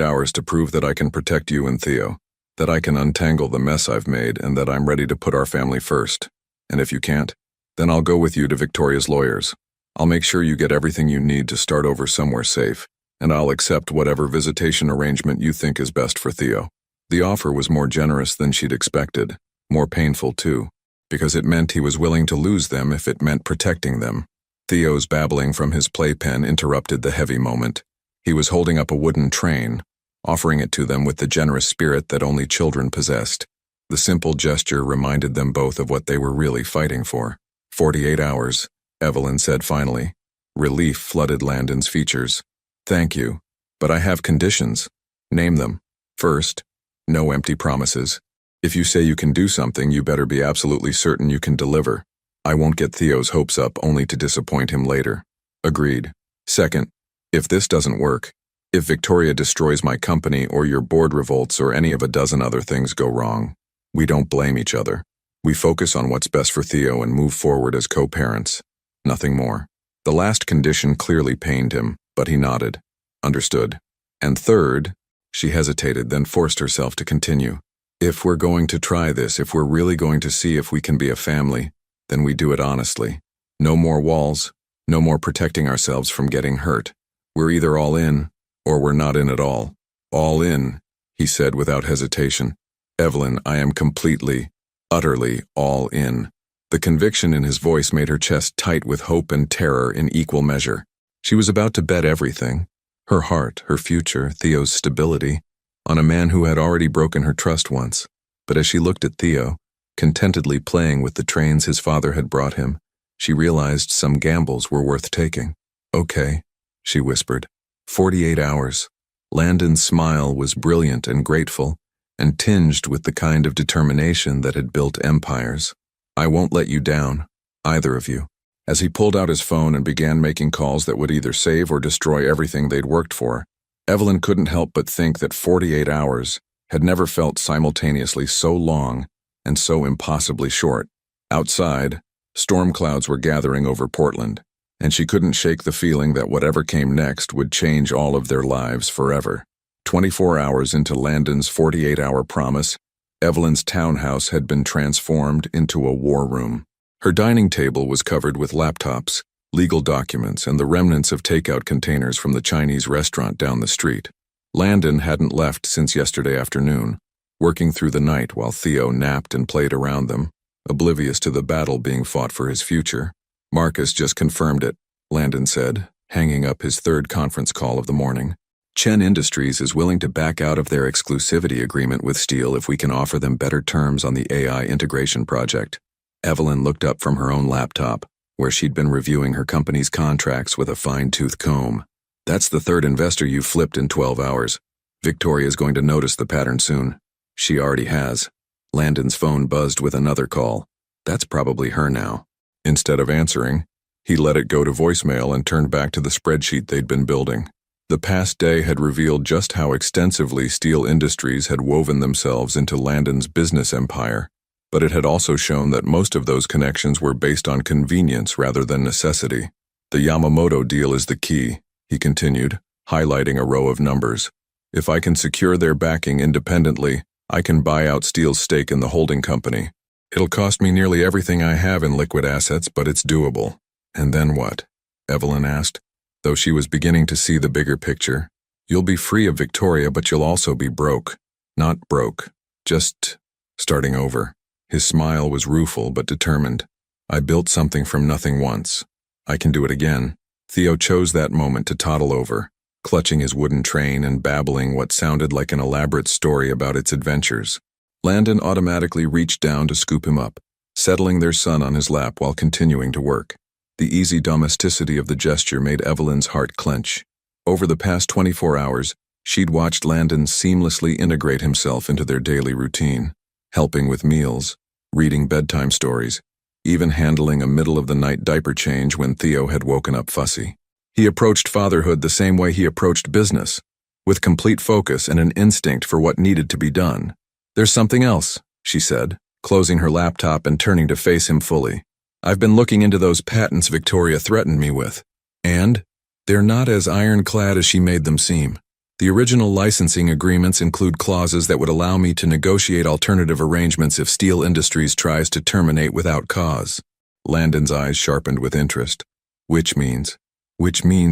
hours to prove that I can protect you and Theo, that I can untangle the mess I've made, and that I'm ready to put our family first. And if you can't, then I'll go with you to Victoria's lawyers. I'll make sure you get everything you need to start over somewhere safe, and I'll accept whatever visitation arrangement you think is best for Theo. The offer was more generous than she'd expected, more painful too, because it meant he was willing to lose them if it meant protecting them. Theo's babbling from his playpen interrupted the heavy moment. He was holding up a wooden train, offering it to them with the generous spirit that only children possessed. The simple gesture reminded them both of what they were really fighting for. 48 hours, Evelyn said finally. Relief flooded Landon's features. Thank you, but I have conditions. Name them. First, no empty promises. If you say you can do something, you better be absolutely certain you can deliver. I won't get Theo's hopes up only to disappoint him later. Agreed. Second, if this doesn't work, if Victoria destroys my company or your board revolts or any of a dozen other things go wrong, we don't blame each other. We focus on what's best for Theo and move forward as co-parents. Nothing more. The last condition clearly pained him, but he nodded. Understood. And third, she hesitated, then forced herself to continue. If we're going to try this, if we're really going to see if we can be a family, then we do it honestly. No more walls, no more protecting ourselves from getting hurt. We're either all in, or we're not in at all. All in, he said without hesitation. Evelyn, I am completely, utterly all in. The conviction in his voice made her chest tight with hope and terror in equal measure. She was about to bet everything, her heart, her future, Theo's stability, on a man who had already broken her trust once. But as she looked at Theo, contentedly playing with the trains his father had brought him, she realized some gambles were worth taking. Okay, she whispered. 48 hours. Landon's smile was brilliant and grateful, and tinged with the kind of determination that had built empires. I won't let you down, either of you. As he pulled out his phone and began making calls that would either save or destroy everything they'd worked for, Evelyn couldn't help but think that 48 hours had never felt simultaneously so long and so impossibly short. Outside, storm clouds were gathering over Portland, and she couldn't shake the feeling that whatever came next would change all of their lives forever. 24 hours into Landon's 48-hour promise, Evelyn's townhouse had been transformed into a war room. Her dining table was covered with laptops, legal documents, and the remnants of takeout containers from the Chinese restaurant down the street. Landon hadn't left since yesterday afternoon, working through the night while Theo napped and played around them, oblivious to the battle being fought for his future. Marcus just confirmed it, Landon said, hanging up his third conference call of the morning. Chen Industries is willing to back out of their exclusivity agreement with Steele if we can offer them better terms on the AI integration project. Evelyn looked up from her own laptop, where she'd been reviewing her company's contracts with a fine-tooth comb. That's the third investor you've flipped in 12 hours. Victoria's going to notice the pattern soon. She already has. Landon's phone buzzed with another call. That's probably her now. Instead of answering, he let it go to voicemail and turned back to the spreadsheet they'd been building. The past day had revealed just how extensively Steele Industries had woven themselves into Landon's business empire, but it had also shown that most of those connections were based on convenience rather than necessity. The Yamamoto deal is the key, he continued, highlighting a row of numbers. If I can secure their backing independently, I can buy out Steele's stake in the holding company. It'll cost me nearly everything I have in liquid assets, but it's doable. And then what? Evelyn asked, though she was beginning to see the bigger picture. You'll be free of Victoria, but you'll also be broke. Not broke, just starting over. His smile was rueful but determined. I built something from nothing once. I can do it again. Theo chose that moment to toddle over, clutching his wooden train and babbling what sounded like an elaborate story about its adventures. Landon automatically reached down to scoop him up, settling their son on his lap while continuing to work. The easy domesticity of the gesture made Evelyn's heart clench. Over the past 24 hours, she'd watched Landon seamlessly integrate himself into their daily routine, helping with meals, reading bedtime stories, even handling a middle-of-the-night diaper change when Theo had woken up fussy. He approached fatherhood the same way he approached business, with complete focus and an instinct for what needed to be done. There's something else, she said, closing her laptop and turning to face him fully. I've been looking into those patents Victoria threatened me with, and they're not as ironclad as she made them seem. The original licensing agreements include clauses that would allow me to negotiate alternative arrangements if Steele Industries tries to terminate without cause. Landon's eyes sharpened with interest. Which means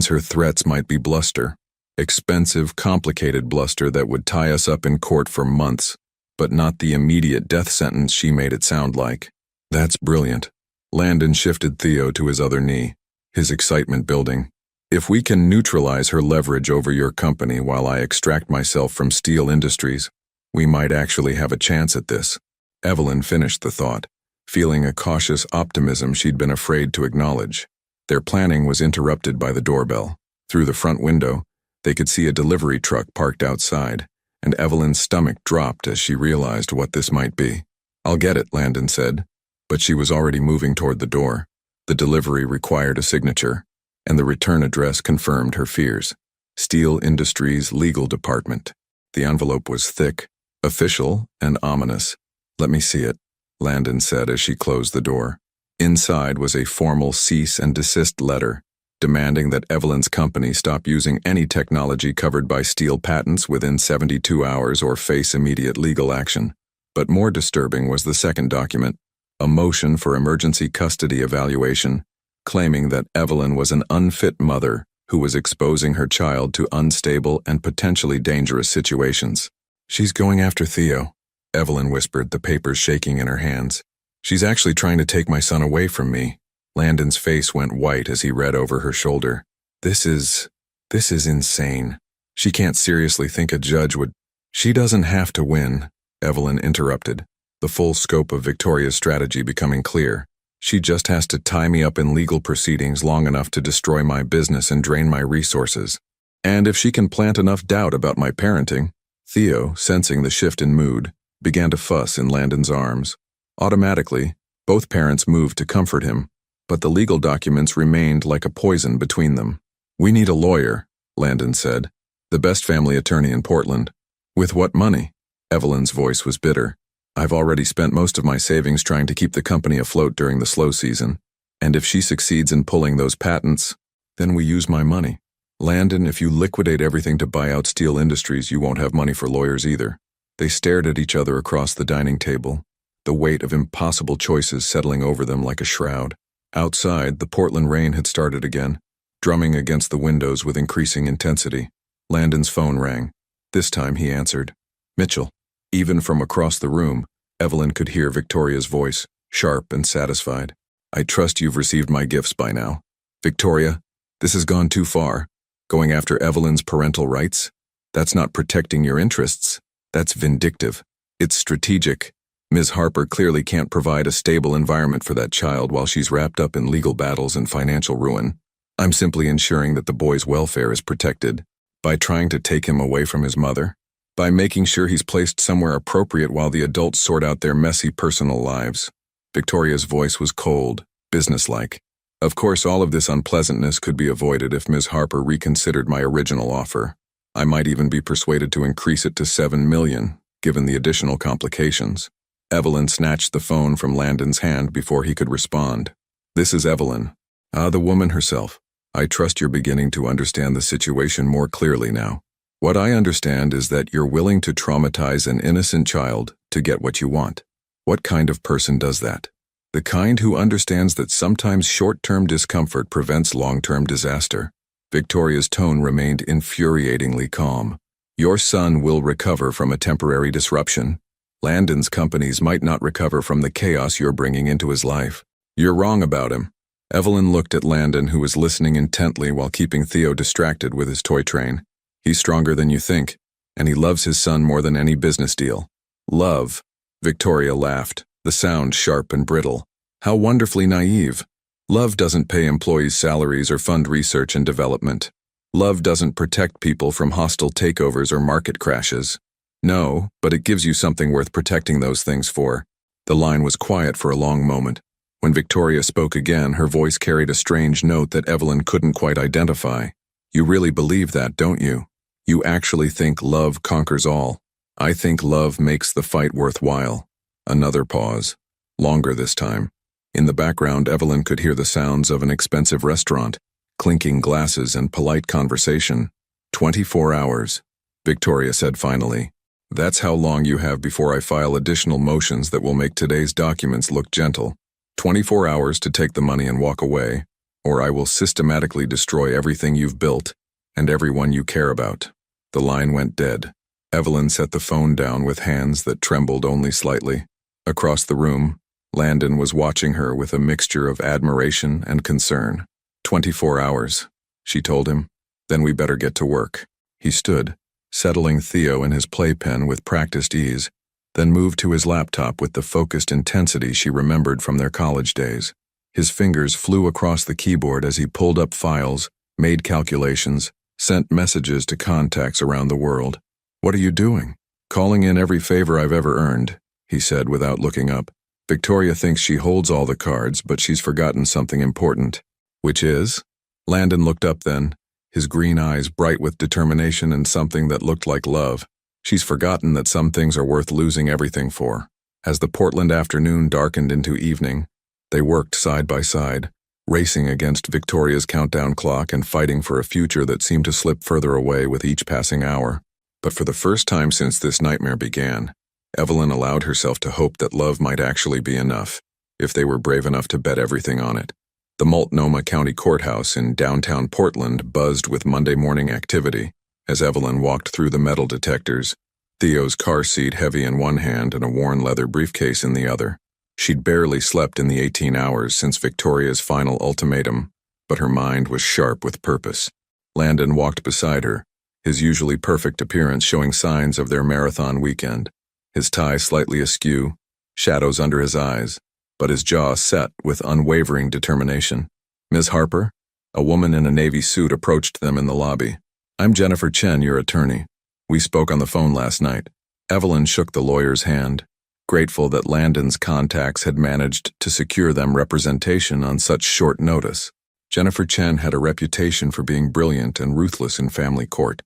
her threats might be bluster. Expensive, complicated bluster that would tie us up in court for months, but not the immediate death sentence she made it sound like. That's brilliant. Landon shifted Theo to his other knee, his excitement building. If we can neutralize her leverage over your company while I extract myself from Steele Industries, we might actually have a chance at this. Evelyn finished the thought, feeling a cautious optimism she'd been afraid to acknowledge. Their planning was interrupted by the doorbell. Through the front window, they could see a delivery truck parked outside, and Evelyn's stomach dropped as she realized what this might be. I'll get it, Landon said, but she was already moving toward the door. The delivery required a signature, and the return address confirmed her fears. Steele Industries Legal Department. The envelope was thick, official, and ominous. Let me see it, Landon said as she closed the door. Inside was a formal cease and desist letter, demanding that Evelyn's company stop using any technology covered by Steele patents within 72 hours or face immediate legal action. But more disturbing was the second document, a motion for emergency custody evaluation, claiming that Evelyn was an unfit mother who was exposing her child to unstable and potentially dangerous situations. She's going after Theo, Evelyn whispered, the papers shaking in her hands. She's actually trying to take my son away from me. Landon's face went white as he read over her shoulder. This is insane. She can't seriously think a judge would. She doesn't have to win, Evelyn interrupted, the full scope of Victoria's strategy becoming clear. She just has to tie me up in legal proceedings long enough to destroy my business and drain my resources. And if she can plant enough doubt about my parenting. Theo, sensing the shift in mood, began to fuss in Landon's arms. Automatically, both parents moved to comfort him, but the legal documents remained like a poison between them. We need a lawyer, Landon said. The best family attorney in Portland. With what money? Evelyn's voice was bitter. I've already spent most of my savings trying to keep the company afloat during the slow season. And if she succeeds in pulling those patents, then we use my money. Landon, if you liquidate everything to buy out Steel Industries, you won't have money for lawyers either. They stared at each other across the dining table, the weight of impossible choices settling over them like a shroud. Outside, the Portland rain had started again, drumming against the windows with increasing intensity. Landon's phone rang. This time he answered. Mitchell. Even from across the room, Evelyn could hear Victoria's voice, sharp and satisfied. I trust you've received my gifts by now. Victoria, this has gone too far. Going after Evelyn's parental rights? That's not protecting your interests. That's vindictive. It's strategic. Ms. Harper clearly can't provide a stable environment for that child while she's wrapped up in legal battles and financial ruin. I'm simply ensuring that the boy's welfare is protected. By trying to take him away from his mother? By making sure he's placed somewhere appropriate while the adults sort out their messy personal lives? Victoria's voice was cold, businesslike. Of course, all of this unpleasantness could be avoided if Ms. Harper reconsidered my original offer. I might even be persuaded to increase it to $7 million, given the additional complications. Evelyn snatched the phone from Landon's hand before he could respond. This is Evelyn. The woman herself. I trust you're beginning to understand the situation more clearly now. What I understand is that you're willing to traumatize an innocent child to get what you want. What kind of person does that? The kind who understands that sometimes short-term discomfort prevents long-term disaster. Victoria's tone remained infuriatingly calm. Your son will recover from a temporary disruption. Landon's companies might not recover from the chaos you're bringing into his life. You're wrong about him. Evelyn looked at Landon, who was listening intently while keeping Theo distracted with his toy train. He's stronger than you think, and he loves his son more than any business deal. Love. Victoria laughed, the sound sharp and brittle. How wonderfully naive. Love doesn't pay employees' salaries or fund research and development. Love doesn't protect people from hostile takeovers or market crashes. No, but it gives you something worth protecting those things for. The line was quiet for a long moment. When Victoria spoke again, her voice carried a strange note that Evelyn couldn't quite identify. You really believe that, don't you? You actually think love conquers all. I think love makes the fight worthwhile. Another pause. Longer this time. In the background, Evelyn could hear the sounds of an expensive restaurant, clinking glasses and polite conversation. 24 hours, Victoria said finally. That's how long you have before I file additional motions that will make today's documents look gentle. 24 hours to take the money and walk away, or I will systematically destroy everything you've built and everyone you care about. The line went dead. Evelyn set the phone down with hands that trembled only slightly. Across the room, Landon was watching her with a mixture of admiration and concern. 24 hours, she told him. Then we better get to work. He stood, settling Theo in his playpen with practiced ease, then moved to his laptop with the focused intensity she remembered from their college days. His fingers flew across the keyboard as he pulled up files, made calculations, sent messages to contacts around the world. What are you doing? Calling in every favor I've ever earned, he said without looking up. Victoria thinks she holds all the cards, but she's forgotten something important. Which is? Landon looked up then, his green eyes bright with determination and something that looked like love. She's forgotten that some things are worth losing everything for. As the Portland afternoon darkened into evening, they worked side by side, racing against Victoria's countdown clock and fighting for a future that seemed to slip further away with each passing hour. But for the first time since this nightmare began, Evelyn allowed herself to hope that love might actually be enough, if they were brave enough to bet everything on it. The Multnomah County Courthouse in downtown Portland buzzed with Monday morning activity as Evelyn walked through the metal detectors, Theo's car seat heavy in one hand and a worn leather briefcase in the other. She'd barely slept in the 18 hours since Victoria's final ultimatum, but her mind was sharp with purpose. Landon walked beside her, his usually perfect appearance showing signs of their marathon weekend, his tie slightly askew, shadows under his eyes, but his jaw set with unwavering determination. Ms. Harper, a woman in a navy suit, approached them in the lobby. I'm Jennifer Chen, your attorney. We spoke on the phone last night. Evelyn shook the lawyer's hand, grateful that Landon's contacts had managed to secure them representation on such short notice. Jennifer Chen had a reputation for being brilliant and ruthless in family court.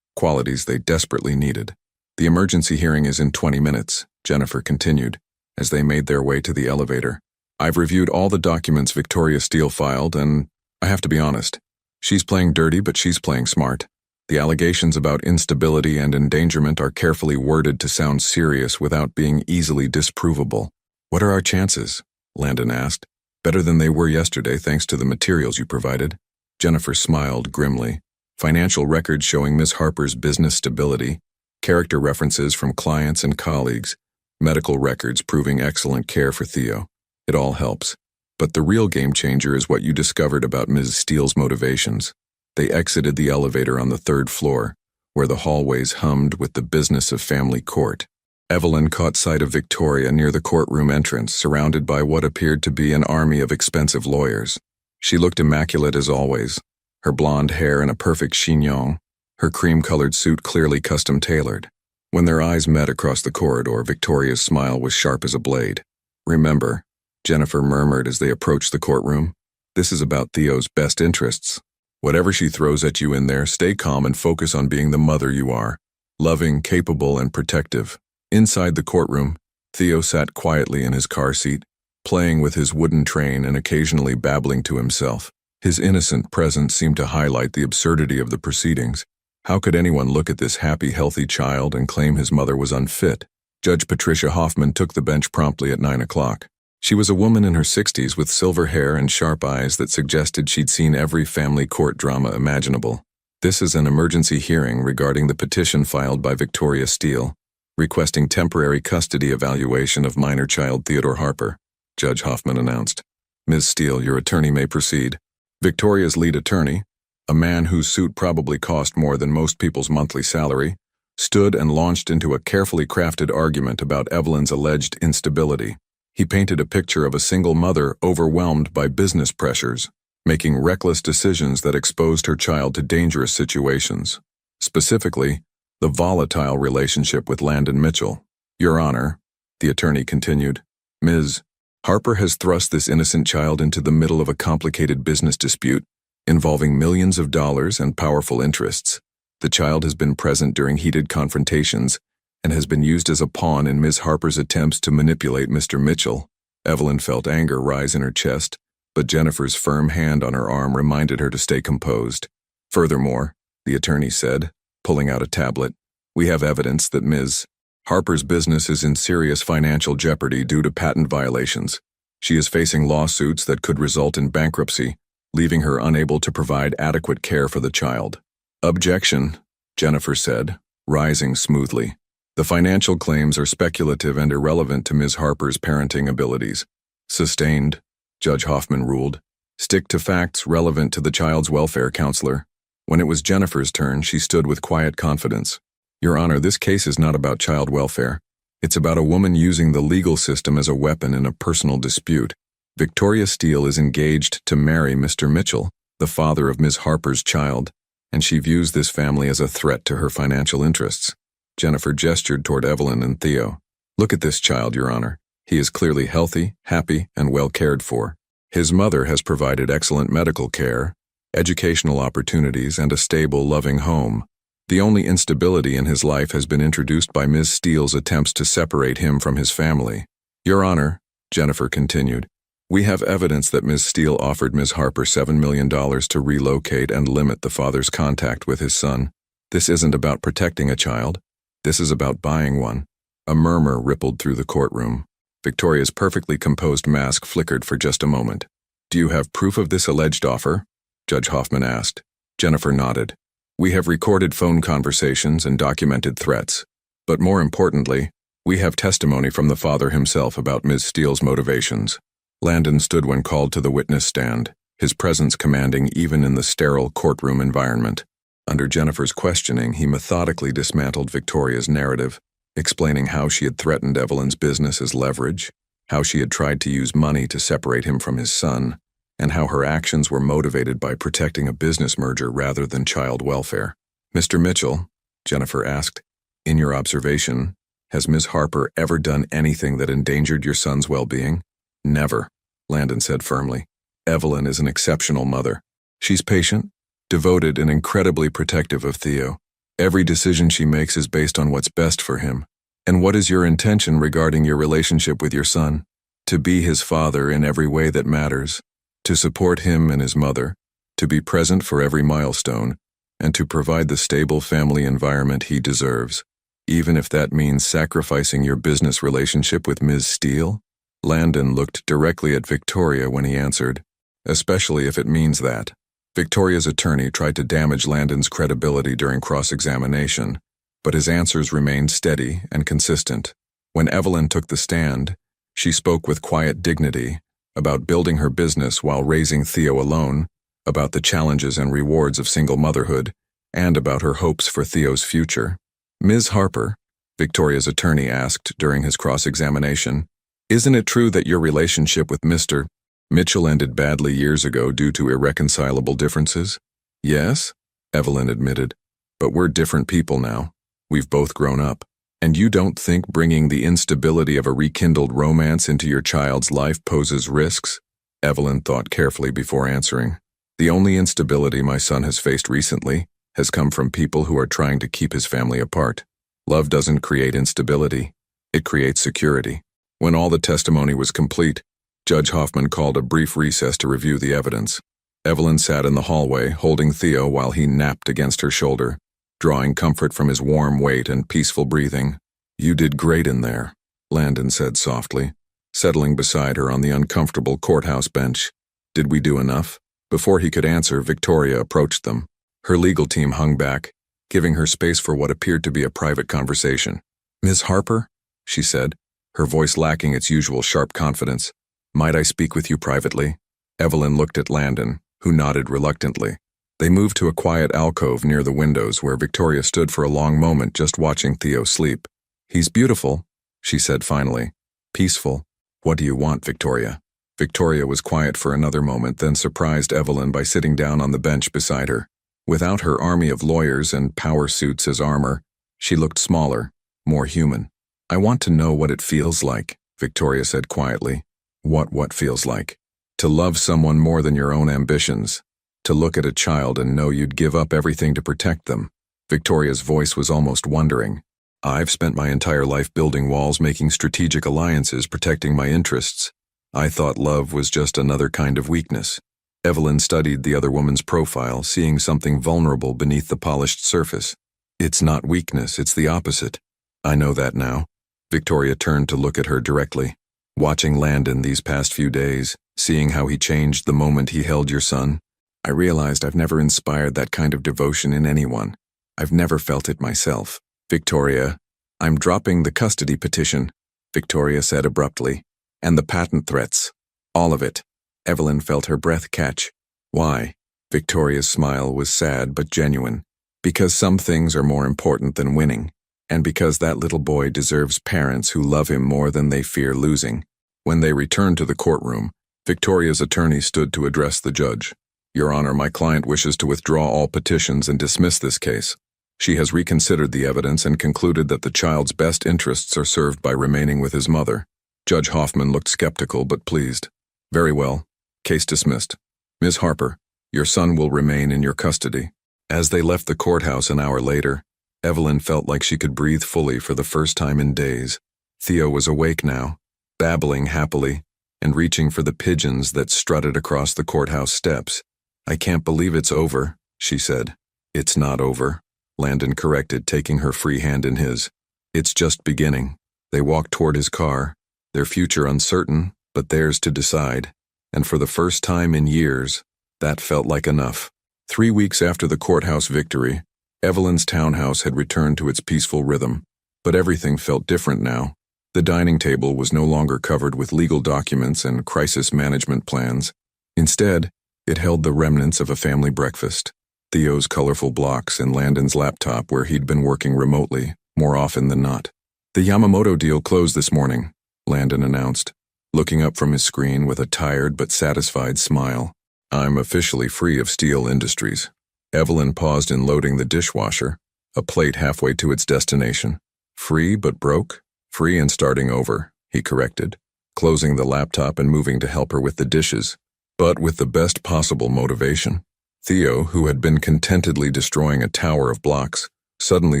qualities they desperately needed. The emergency hearing is in 20 minutes, Jennifer continued, as they made their way to the elevator. I've reviewed all the documents Victoria Steele filed, and I have to be honest. She's playing dirty, but she's playing smart. The allegations about instability and endangerment are carefully worded to sound serious without being easily disprovable. What are our chances? Landon asked. Better than they were yesterday, thanks to the materials you provided. Jennifer smiled grimly. Financial records showing Miss Harper's business stability, character references from clients and colleagues, medical records proving excellent care for Theo. It all helps. But the real game changer is what you discovered about Ms. Steele's motivations. They exited the elevator on the 3rd floor, where the hallways hummed with the business of family court. Evelyn caught sight of Victoria near the courtroom entrance, surrounded by what appeared to be an army of expensive lawyers. She looked immaculate as always, her blonde hair in a perfect chignon, her cream-colored suit clearly custom-tailored. When their eyes met across the corridor, Victoria's smile was sharp as a blade. Remember, Jennifer murmured as they approached the courtroom, this is about Theo's best interests. Whatever she throws at you in there, stay calm and focus on being the mother you are, loving, capable, and protective. Inside the courtroom, Theo sat quietly in his car seat, playing with his wooden train and occasionally babbling to himself. His innocent presence seemed to highlight the absurdity of the proceedings. How could anyone look at this happy, healthy child and claim his mother was unfit? Judge Patricia Hoffman took the bench promptly at 9 o'clock. She was a woman in her 60s with silver hair and sharp eyes that suggested she'd seen every family court drama imaginable. This is an emergency hearing regarding the petition filed by Victoria Steele, requesting temporary custody evaluation of minor child Theodore Harper, Judge Hoffman announced. Ms. Steele, your attorney may proceed. Victoria's lead attorney, a man whose suit probably cost more than most people's monthly salary, stood and launched into a carefully crafted argument about Evelyn's alleged instability. He painted a picture of a single mother overwhelmed by business pressures, making reckless decisions that exposed her child to dangerous situations. Specifically, the volatile relationship with Landon Mitchell. Your Honor, the attorney continued, Ms. Harper has thrust this innocent child into the middle of a complicated business dispute involving millions of dollars and powerful interests. The child has been present during heated confrontations and has been used as a pawn in Ms. Harper's attempts to manipulate Mr. Mitchell. Evelyn felt anger rise in her chest, but Jennifer's firm hand on her arm reminded her to stay composed. Furthermore, the attorney said, pulling out a tablet, we have evidence that Ms. Harper's business is in serious financial jeopardy due to patent violations. She is facing lawsuits that could result in bankruptcy, leaving her unable to provide adequate care for the child. Objection, Jennifer said, rising smoothly. The financial claims are speculative and irrelevant to Ms. Harper's parenting abilities. Sustained, Judge Hoffman ruled. Stick to facts relevant to the child's welfare counselor. When it was Jennifer's turn, she stood with quiet confidence. Your Honor, this case is not about child welfare. It's about a woman using the legal system as a weapon in a personal dispute. Victoria Steele is engaged to marry Mr. Mitchell, the father of Ms. Harper's child, and she views this family as a threat to her financial interests. Jennifer gestured toward Evelyn and Theo. Look at this child, Your Honor. He is clearly healthy, happy, and well cared for. His mother has provided excellent medical care, educational opportunities, and a stable, loving home. The only instability in his life has been introduced by Ms. Steele's attempts to separate him from his family. Your Honor, Jennifer continued, we have evidence that Ms. Steele offered Ms. Harper $7 million to relocate and limit the father's contact with his son. This isn't about protecting a child. This is about buying one. A murmur rippled through the courtroom. Victoria's perfectly composed mask flickered for just a moment. Do you have proof of this alleged offer? Judge Hoffman asked. Jennifer nodded. We have recorded phone conversations and documented threats. But more importantly, we have testimony from the father himself about Ms. Steele's motivations. Landon stood when called to the witness stand, his presence commanding even in the sterile courtroom environment. Under Jennifer's questioning, he methodically dismantled Victoria's narrative, explaining how she had threatened Evelyn's business as leverage, how she had tried to use money to separate him from his son, and how her actions were motivated by protecting a business merger rather than child welfare. Mr. Mitchell, Jennifer asked, in your observation, has Ms. Harper ever done anything that endangered your son's well-being? Never, Landon said firmly. Evelyn is an exceptional mother. She's patient, devoted, and incredibly protective of Theo. Every decision she makes is based on what's best for him. And what is your intention regarding your relationship with your son? To be his father in every way that matters, to support him and his mother, to be present for every milestone, and to provide the stable family environment he deserves, even if that means sacrificing your business relationship with Ms. Steele? Landon looked directly at Victoria when he answered, especially if it means that. Victoria's attorney tried to damage Landon's credibility during cross-examination, but his answers remained steady and consistent. When Evelyn took the stand, she spoke with quiet dignity about building her business while raising Theo alone, about the challenges and rewards of single motherhood, and about her hopes for Theo's future. Ms. Harper, Victoria's attorney asked during his cross-examination, isn't it true that your relationship with Mr. Mitchell ended badly years ago due to irreconcilable differences? Yes, Evelyn admitted, but we're different people now. We've both grown up. And you don't think bringing the instability of a rekindled romance into your child's life poses risks? Evelyn thought carefully before answering. The only instability my son has faced recently has come from people who are trying to keep his family apart. Love doesn't create instability. It creates security. When all the testimony was complete, Judge Hoffman called a brief recess to review the evidence. Evelyn sat in the hallway, holding Theo while he napped against her shoulder, drawing comfort from his warm weight and peaceful breathing. You did great in there, Landon said softly, settling beside her on the uncomfortable courthouse bench. Did we do enough? Before he could answer, Victoria approached them. Her legal team hung back, giving her space for what appeared to be a private conversation. Ms. Harper, she said, her voice lacking its usual sharp confidence. Might I speak with you privately? Evelyn looked at Landon, who nodded reluctantly. They moved to a quiet alcove near the windows where Victoria stood for a long moment just watching Theo sleep. He's beautiful, she said finally. Peaceful. What do you want, Victoria? Victoria was quiet for another moment, then surprised Evelyn by sitting down on the bench beside her. Without her army of lawyers and power suits as armor, she looked smaller, more human. I want to know what it feels like, Victoria said quietly. What feels like? To love someone more than your own ambitions. To look at a child and know you'd give up everything to protect them. Victoria's voice was almost wondering. I've spent my entire life building walls, making strategic alliances, protecting my interests. I thought love was just another kind of weakness. Evelyn studied the other woman's profile, seeing something vulnerable beneath the polished surface. It's not weakness, it's the opposite. I know that now. Victoria turned to look at her directly. Watching Landon these past few days, seeing how he changed the moment he held your son, I realized I've never inspired that kind of devotion in anyone. I've never felt it myself. Victoria, I'm dropping the custody petition, Victoria said abruptly. And the patent threats. All of it. Evelyn felt her breath catch. Why? Victoria's smile was sad but genuine. Because some things are more important than winning. And because that little boy deserves parents who love him more than they fear losing. When they returned to the courtroom, Victoria's attorney stood to address the judge. Your Honor, my client wishes to withdraw all petitions and dismiss this case. She has reconsidered the evidence and concluded that the child's best interests are served by remaining with his mother. Judge Hoffman looked skeptical but pleased. Very well. Case dismissed. Ms. Harper, your son will remain in your custody. As they left the courthouse an hour later, Evelyn felt like she could breathe fully for the first time in days. Theo was awake now, babbling happily, and reaching for the pigeons that strutted across the courthouse steps. I can't believe it's over, she said. It's not over, Landon corrected, taking her free hand in his. It's just beginning. They walked toward his car, their future uncertain, but theirs to decide. And for the first time in years, that felt like enough. 3 weeks after the courthouse victory, Evelyn's townhouse had returned to its peaceful rhythm, but everything felt different now. The dining table was no longer covered with legal documents and crisis management plans. Instead, it held the remnants of a family breakfast, Theo's colorful blocks and Landon's laptop where he'd been working remotely, more often than not. The Yamamoto deal closed this morning, Landon announced, looking up from his screen with a tired but satisfied smile. I'm officially free of Steel Industries. Evelyn paused in loading the dishwasher, a plate halfway to its destination. Free but broke? Free and starting over, he corrected, closing the laptop and moving to help her with the dishes, but with the best possible motivation. Theo, who had been contentedly destroying a tower of blocks, suddenly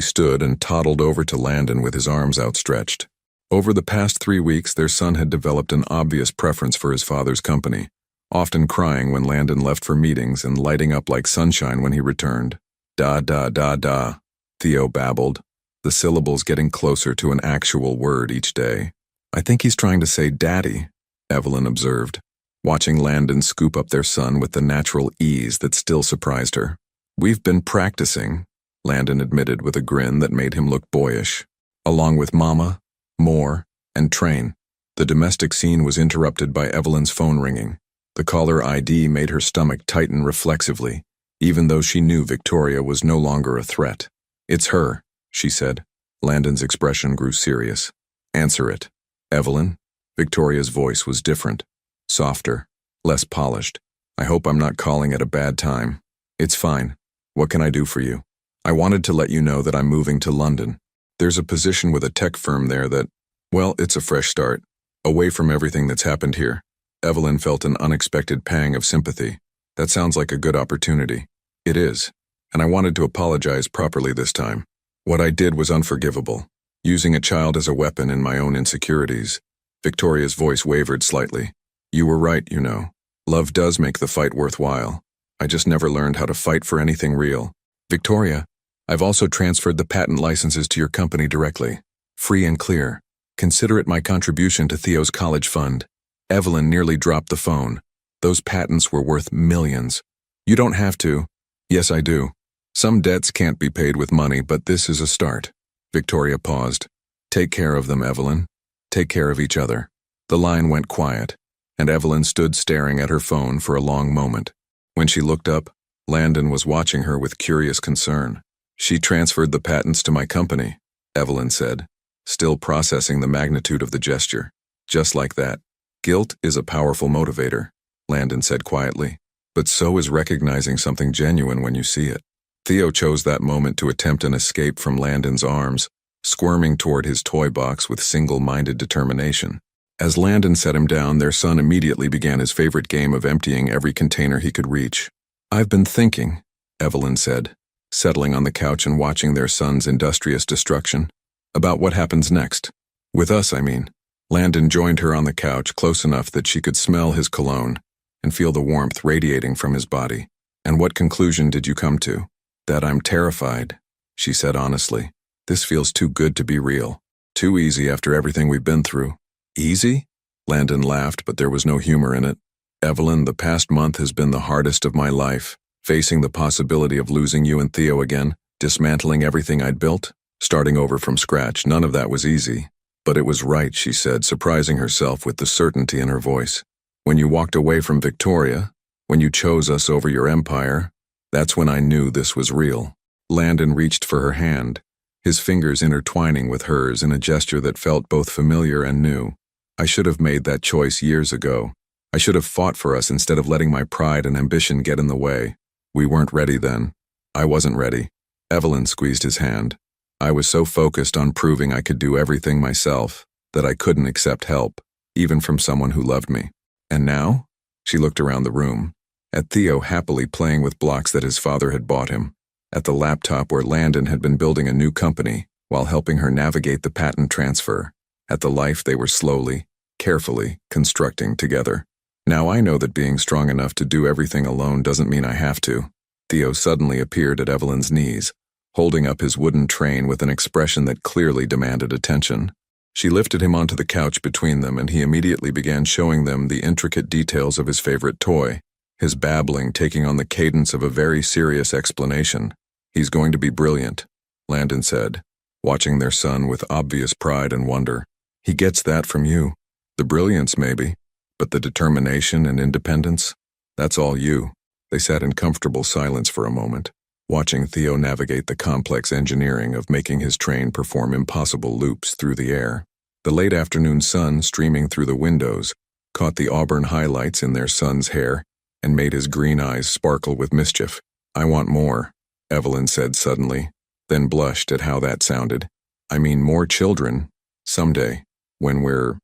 stood and toddled over to Landon with his arms outstretched. Over the past 3 weeks, their son had developed an obvious preference for his father's company, often crying when Landon left for meetings and lighting up like sunshine when he returned. Da da da da, Theo babbled, the syllables getting closer to an actual word each day. I think he's trying to say daddy, Evelyn observed, watching Landon scoop up their son with the natural ease that still surprised her. We've been practicing, Landon admitted with a grin that made him look boyish. Along with Mama, More, and Train. The domestic scene was interrupted by Evelyn's phone ringing. The caller ID made her stomach tighten reflexively, even though she knew Victoria was no longer a threat. It's her, she said. Landon's expression grew serious. Answer it. Evelyn? Victoria's voice was different, softer, less polished. I hope I'm not calling at a bad time. It's fine. What can I do for you? I wanted to let you know that I'm moving to London. There's a position with a tech firm there that, well, it's a fresh start, away from everything that's happened here. Evelyn felt an unexpected pang of sympathy. That sounds like a good opportunity. It is, and I wanted to apologize properly this time. What I did was unforgivable, using a child as a weapon in my own insecurities. Victoria's voice wavered slightly. You were right, you know. Love does make the fight worthwhile. I just never learned how to fight for anything real. Victoria, I've also transferred the patent licenses to your company directly. Free and clear. Consider it my contribution to Theo's college fund. Evelyn nearly dropped the phone. Those patents were worth millions. You don't have to. Yes, I do. Some debts can't be paid with money, but this is a start. Victoria paused. Take care of them, Evelyn. Take care of each other. The line went quiet, and Evelyn stood staring at her phone for a long moment. When she looked up, Landon was watching her with curious concern. She transferred the patents to my company, Evelyn said, still processing the magnitude of the gesture. Just like that. Guilt is a powerful motivator, Landon said quietly, but so is recognizing something genuine when you see it. Theo chose that moment to attempt an escape from Landon's arms, squirming toward his toy box with single-minded determination. As Landon set him down, their son immediately began his favorite game of emptying every container he could reach. I've been thinking, Evelyn said, settling on the couch and watching their son's industrious destruction, about what happens next. With us, I mean. Landon joined her on the couch close enough that she could smell his cologne and feel the warmth radiating from his body. And what conclusion did you come to? That I'm terrified, she said honestly. This feels too good to be real. Too easy after everything we've been through. Easy? Landon laughed, but there was no humor in it. Evelyn, the past month has been the hardest of my life. Facing the possibility of losing you and Theo again, dismantling everything I'd built, starting over from scratch, none of that was easy. But it was right, she said, surprising herself with the certainty in her voice. When you walked away from Victoria, when you chose us over your empire, that's when I knew this was real. Landon reached for her hand, his fingers intertwining with hers in a gesture that felt both familiar and new. I should have made that choice years ago. I should have fought for us instead of letting my pride and ambition get in the way. We weren't ready then. I wasn't ready. Evelyn squeezed his hand. I was so focused on proving I could do everything myself that I couldn't accept help, even from someone who loved me. And now? She looked around the room, at Theo happily playing with blocks that his father had bought him, at the laptop where Landon had been building a new company while helping her navigate the patent transfer, at the life they were slowly, carefully constructing together. Now I know that being strong enough to do everything alone doesn't mean I have to. Theo suddenly appeared at Evelyn's knees, holding up his wooden train with an expression that clearly demanded attention. She lifted him onto the couch between them, and he immediately began showing them the intricate details of his favorite toy, his babbling taking on the cadence of a very serious explanation. He's going to be brilliant, Landon said, watching their son with obvious pride and wonder. He gets that from you. The brilliance, maybe, but the determination and independence, that's all you. They sat in comfortable silence for a moment, watching Theo navigate the complex engineering of making his train perform impossible loops through the air. The late afternoon sun streaming through the windows caught the auburn highlights in their son's hair and made his green eyes sparkle with mischief. I want more, Evelyn said suddenly, then blushed at how that sounded. I mean more children, someday, when we're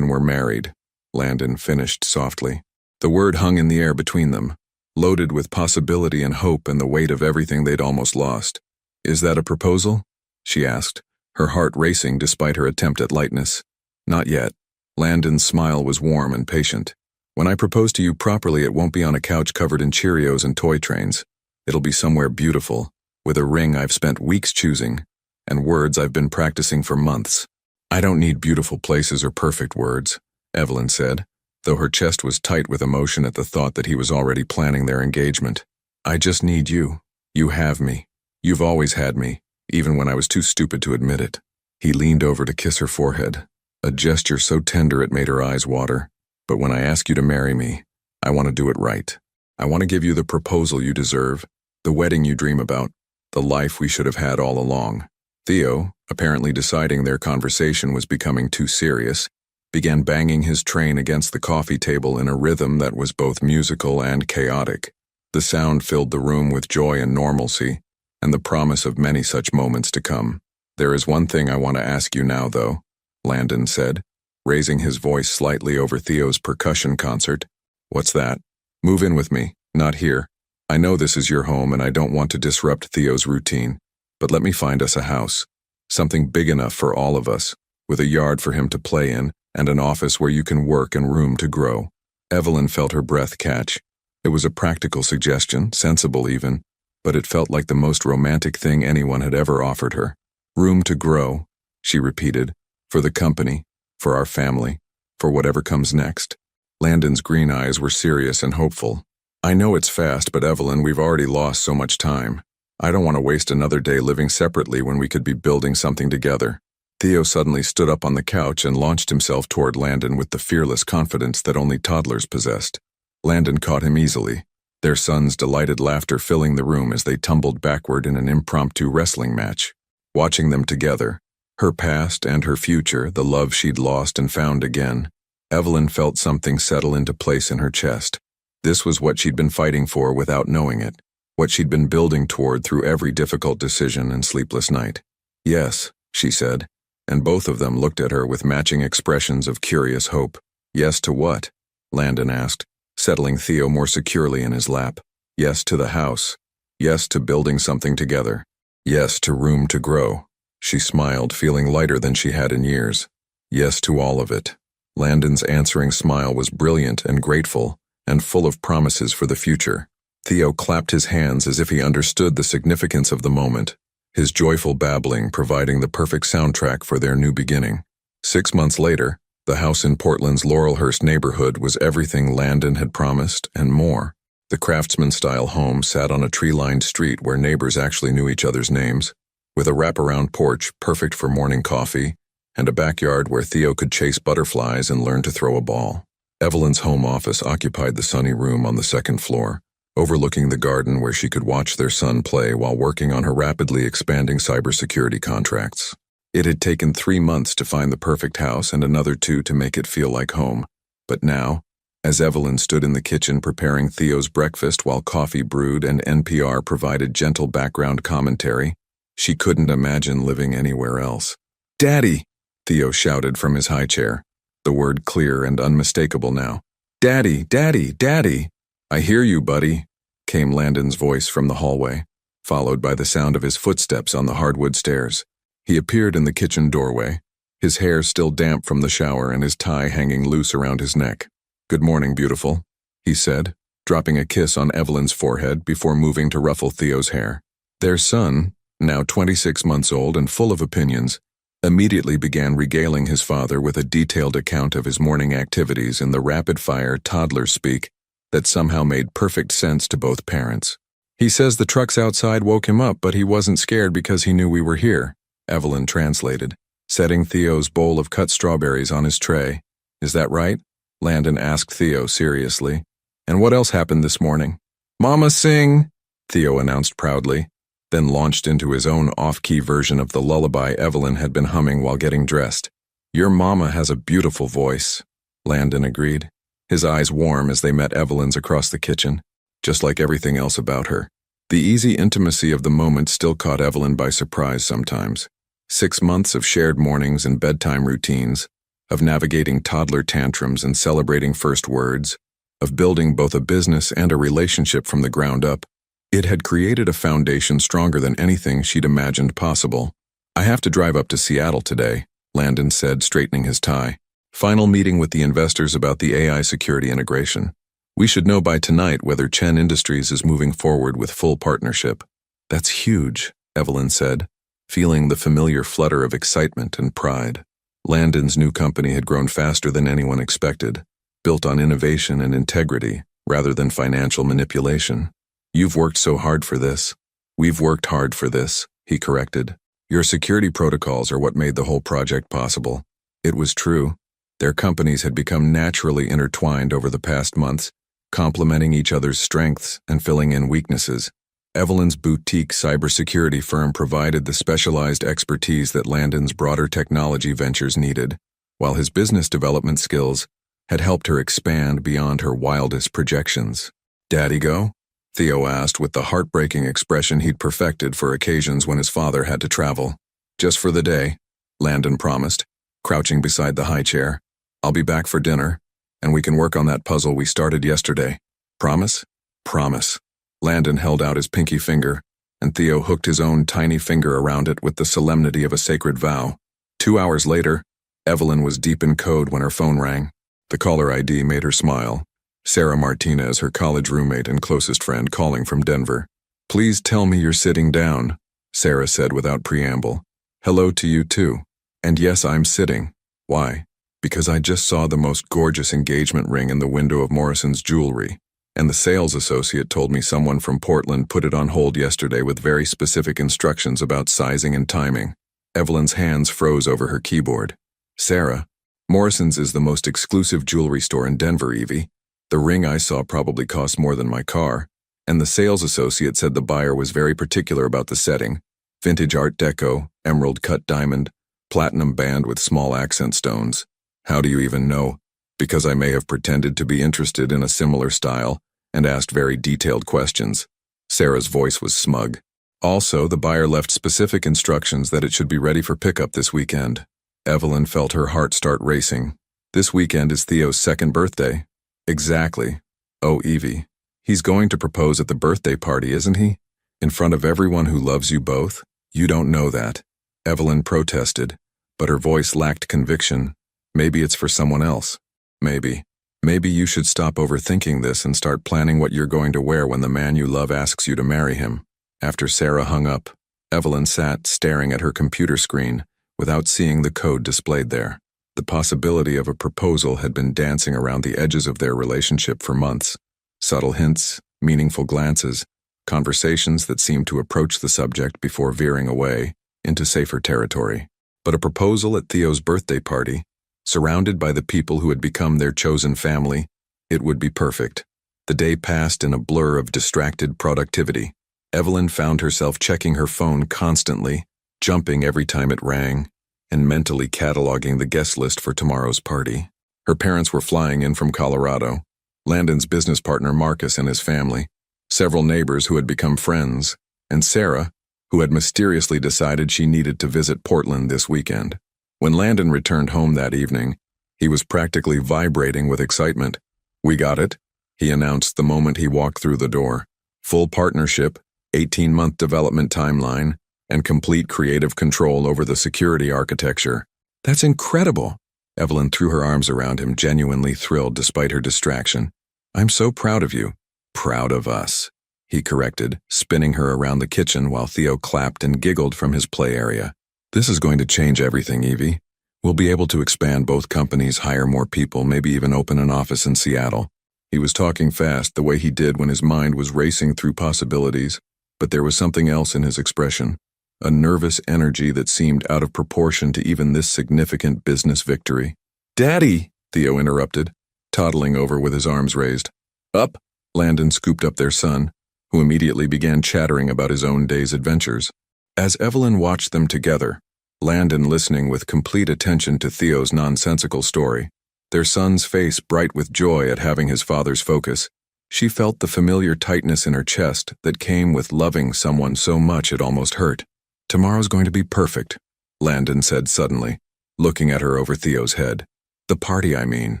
married, Landon finished softly. The word hung in the air between them. loaded with possibility and hope and the weight of everything they'd almost lost. "Is that a proposal?" she asked, her heart racing despite her attempt at lightness. "Not yet." Landon's smile was warm and patient. "When I propose to you properly, it won't be on a couch covered in Cheerios and toy trains. It'll be somewhere beautiful, with a ring I've spent weeks choosing, and words I've been practicing for months." "I don't need beautiful places or perfect words," Evelyn said, though her chest was tight with emotion at the thought that he was already planning their engagement. "I just need you. You have me. You've always had me, even when I was too stupid to admit it." He leaned over to kiss her forehead, a gesture so tender it made her eyes water. "But when I ask you to marry me, I want to do it right. I want to give you the proposal you deserve, the wedding you dream about, the life we should have had all along." Theo, apparently deciding their conversation was becoming too serious, began banging his train against the coffee table in a rhythm that was both musical and chaotic. The sound filled the room with joy and normalcy, and the promise of many such moments to come. "There is one thing I want to ask you now, though," Landon said, raising his voice slightly over Theo's percussion concert. "What's that?" "Move in with me, not here. I know this is your home and I don't want to disrupt Theo's routine, but let me find us a house. Something big enough for all of us, with a yard for him to play in and an office where you can work and room to grow." Evelyn felt her breath catch. It was a practical suggestion, sensible even, but it felt like the most romantic thing anyone had ever offered her. "Room to grow," she repeated, "for the company, for our family, for whatever comes next." Landon's green eyes were serious and hopeful. "I know it's fast, but Evelyn, we've already lost so much time. I don't want to waste another day living separately when we could be building something together." Theo suddenly stood up on the couch and launched himself toward Landon with the fearless confidence that only toddlers possessed. Landon caught him easily, their son's delighted laughter filling the room as they tumbled backward in an impromptu wrestling match. Watching them together, her past and her future, the love she'd lost and found again, Evelyn felt something settle into place in her chest. This was what she'd been fighting for without knowing it, what she'd been building toward through every difficult decision and sleepless night. "Yes," she said, and both of them looked at her with matching expressions of curious hope. "Yes to what?" Landon asked, settling Theo more securely in his lap. "Yes to the house. Yes to building something together. Yes to room to grow." She smiled, feeling lighter than she had in years. "Yes to all of it." Landon's answering smile was brilliant and grateful, and full of promises for the future. Theo clapped his hands as if he understood the significance of the moment, his joyful babbling providing the perfect soundtrack for their new beginning. 6 months later, the house in Portland's Laurelhurst neighborhood was everything Landon had promised and more. The craftsman-style home sat on a tree-lined street where neighbors actually knew each other's names, with a wraparound porch perfect for morning coffee, and a backyard where Theo could chase butterflies and learn to throw a ball. Evelyn's home office occupied the sunny room on the second floor, overlooking the garden where she could watch their son play while working on her rapidly expanding cybersecurity contracts. It had taken 3 months to find the perfect house and another 2 to make it feel like home. But now, as Evelyn stood in the kitchen preparing Theo's breakfast while coffee brewed and NPR provided gentle background commentary, she couldn't imagine living anywhere else. "Daddy!" Theo shouted from his high chair, the word clear and unmistakable now. "Daddy, Daddy, Daddy!" "I hear you, buddy," came Landon's voice from the hallway, followed by the sound of his footsteps on the hardwood stairs. He appeared in the kitchen doorway, his hair still damp from the shower and his tie hanging loose around his neck. "Good morning, beautiful," he said, dropping a kiss on Evelyn's forehead before moving to ruffle Theo's hair. Their son, now 26 months old and full of opinions, immediately began regaling his father with a detailed account of his morning activities in the rapid-fire toddler speak that somehow made perfect sense to both parents. "He says the trucks outside woke him up, but he wasn't scared because he knew we were here," Evelyn translated, setting Theo's bowl of cut strawberries on his tray. "Is that right?" Landon asked Theo seriously. "And what else happened this morning?" "Mama sing," Theo announced proudly, then launched into his own off-key version of the lullaby Evelyn had been humming while getting dressed. "Your mama has a beautiful voice," Landon agreed, his eyes warm as they met Evelyn's across the kitchen, just like everything else about her. The easy intimacy of the moment still caught Evelyn by surprise sometimes. 6 months of shared mornings and bedtime routines, of navigating toddler tantrums and celebrating first words, of building both a business and a relationship from the ground up. It had created a foundation stronger than anything she'd imagined possible. "I have to drive up to Seattle today," Landon said, straightening his tie. "Final meeting with the investors about the AI security integration. We should know by tonight whether Chen Industries is moving forward with full partnership." "That's huge," Evelyn said, feeling the familiar flutter of excitement and pride. Landon's new company had grown faster than anyone expected, built on innovation and integrity rather than financial manipulation. "You've worked so hard for this." "We've worked hard for this," he corrected. "Your security protocols are what made the whole project possible." It was true. Their companies had become naturally intertwined over the past months, complementing each other's strengths and filling in weaknesses. Evelyn's boutique cybersecurity firm provided the specialized expertise that Landon's broader technology ventures needed, while his business development skills had helped her expand beyond her wildest projections. "Daddy go?" Theo asked with the heartbreaking expression he'd perfected for occasions when his father had to travel. "Just for the day," Landon promised, crouching beside the high chair. "I'll be back for dinner, and we can work on that puzzle we started yesterday. Promise?" "Promise." Landon held out his pinky finger, and Theo hooked his own tiny finger around it with the solemnity of a sacred vow. 2 hours later, Evelyn was deep in code when her phone rang. The caller ID made her smile. Sarah Martinez, her college roommate and closest friend, calling from Denver. "Please tell me you're sitting down," Sarah said without preamble. "Hello to you too. And yes, I'm sitting. Why? Because I just saw the most gorgeous engagement ring in the window of Morrison's jewelry, and the sales associate told me someone from Portland put it on hold yesterday with very specific instructions about sizing and timing." Evelyn's hands froze over her keyboard. "Sarah, Morrison's is the most exclusive jewelry store in Denver, Evie. The ring I saw probably cost more than my car, and the sales associate said the buyer was very particular about the setting. Vintage Art Deco, emerald-cut diamond, platinum band with small accent stones. How do you even know? Because I may have pretended to be interested in a similar style and asked very detailed questions." Sarah's voice was smug. "Also, the buyer left specific instructions that it should be ready for pickup this weekend." Evelyn felt her heart start racing. "This weekend is Theo's second birthday." "Exactly. Oh, Evie, he's going to propose at the birthday party, isn't he? In front of everyone who loves you both? You don't know that." Evelyn protested, but her voice lacked conviction. "Maybe it's for someone else. Maybe. Maybe you should stop overthinking this and start planning what you're going to wear when the man you love asks you to marry him." After Sarah hung up, Evelyn sat staring at her computer screen without seeing the code displayed there. The possibility of a proposal had been dancing around the edges of their relationship for months. Subtle hints, meaningful glances, conversations that seemed to approach the subject before veering away into safer territory. But a proposal at Theo's birthday party, surrounded by the people who had become their chosen family, it would be perfect. The day passed in a blur of distracted productivity. Evelyn found herself checking her phone constantly, jumping every time it rang, and mentally cataloging the guest list for tomorrow's party. Her parents were flying in from Colorado, Landon's business partner Marcus and his family, several neighbors who had become friends, and Sarah, who had mysteriously decided she needed to visit Portland this weekend. When Landon returned home that evening, he was practically vibrating with excitement. "We got it," he announced the moment he walked through the door. "Full partnership, 18-month development timeline, and complete creative control over the security architecture." "That's incredible." Evelyn threw her arms around him, genuinely thrilled despite her distraction. "I'm so proud of you." "Proud of us," he corrected, spinning her around the kitchen while Theo clapped and giggled from his play area. "This is going to change everything, Evie. We'll be able to expand both companies, hire more people, maybe even open an office in Seattle." He was talking fast, the way he did when his mind was racing through possibilities, but there was something else in his expression. A nervous energy that seemed out of proportion to even this significant business victory. "Daddy," Theo interrupted, toddling over with his arms raised. "Up," Landon scooped up their son, who immediately began chattering about his own day's adventures. As Evelyn watched them together, Landon listening with complete attention to Theo's nonsensical story, their son's face bright with joy at having his father's focus, she felt the familiar tightness in her chest that came with loving someone so much it almost hurt. "Tomorrow's going to be perfect," Landon said suddenly, looking at her over Theo's head. "The party, I mean.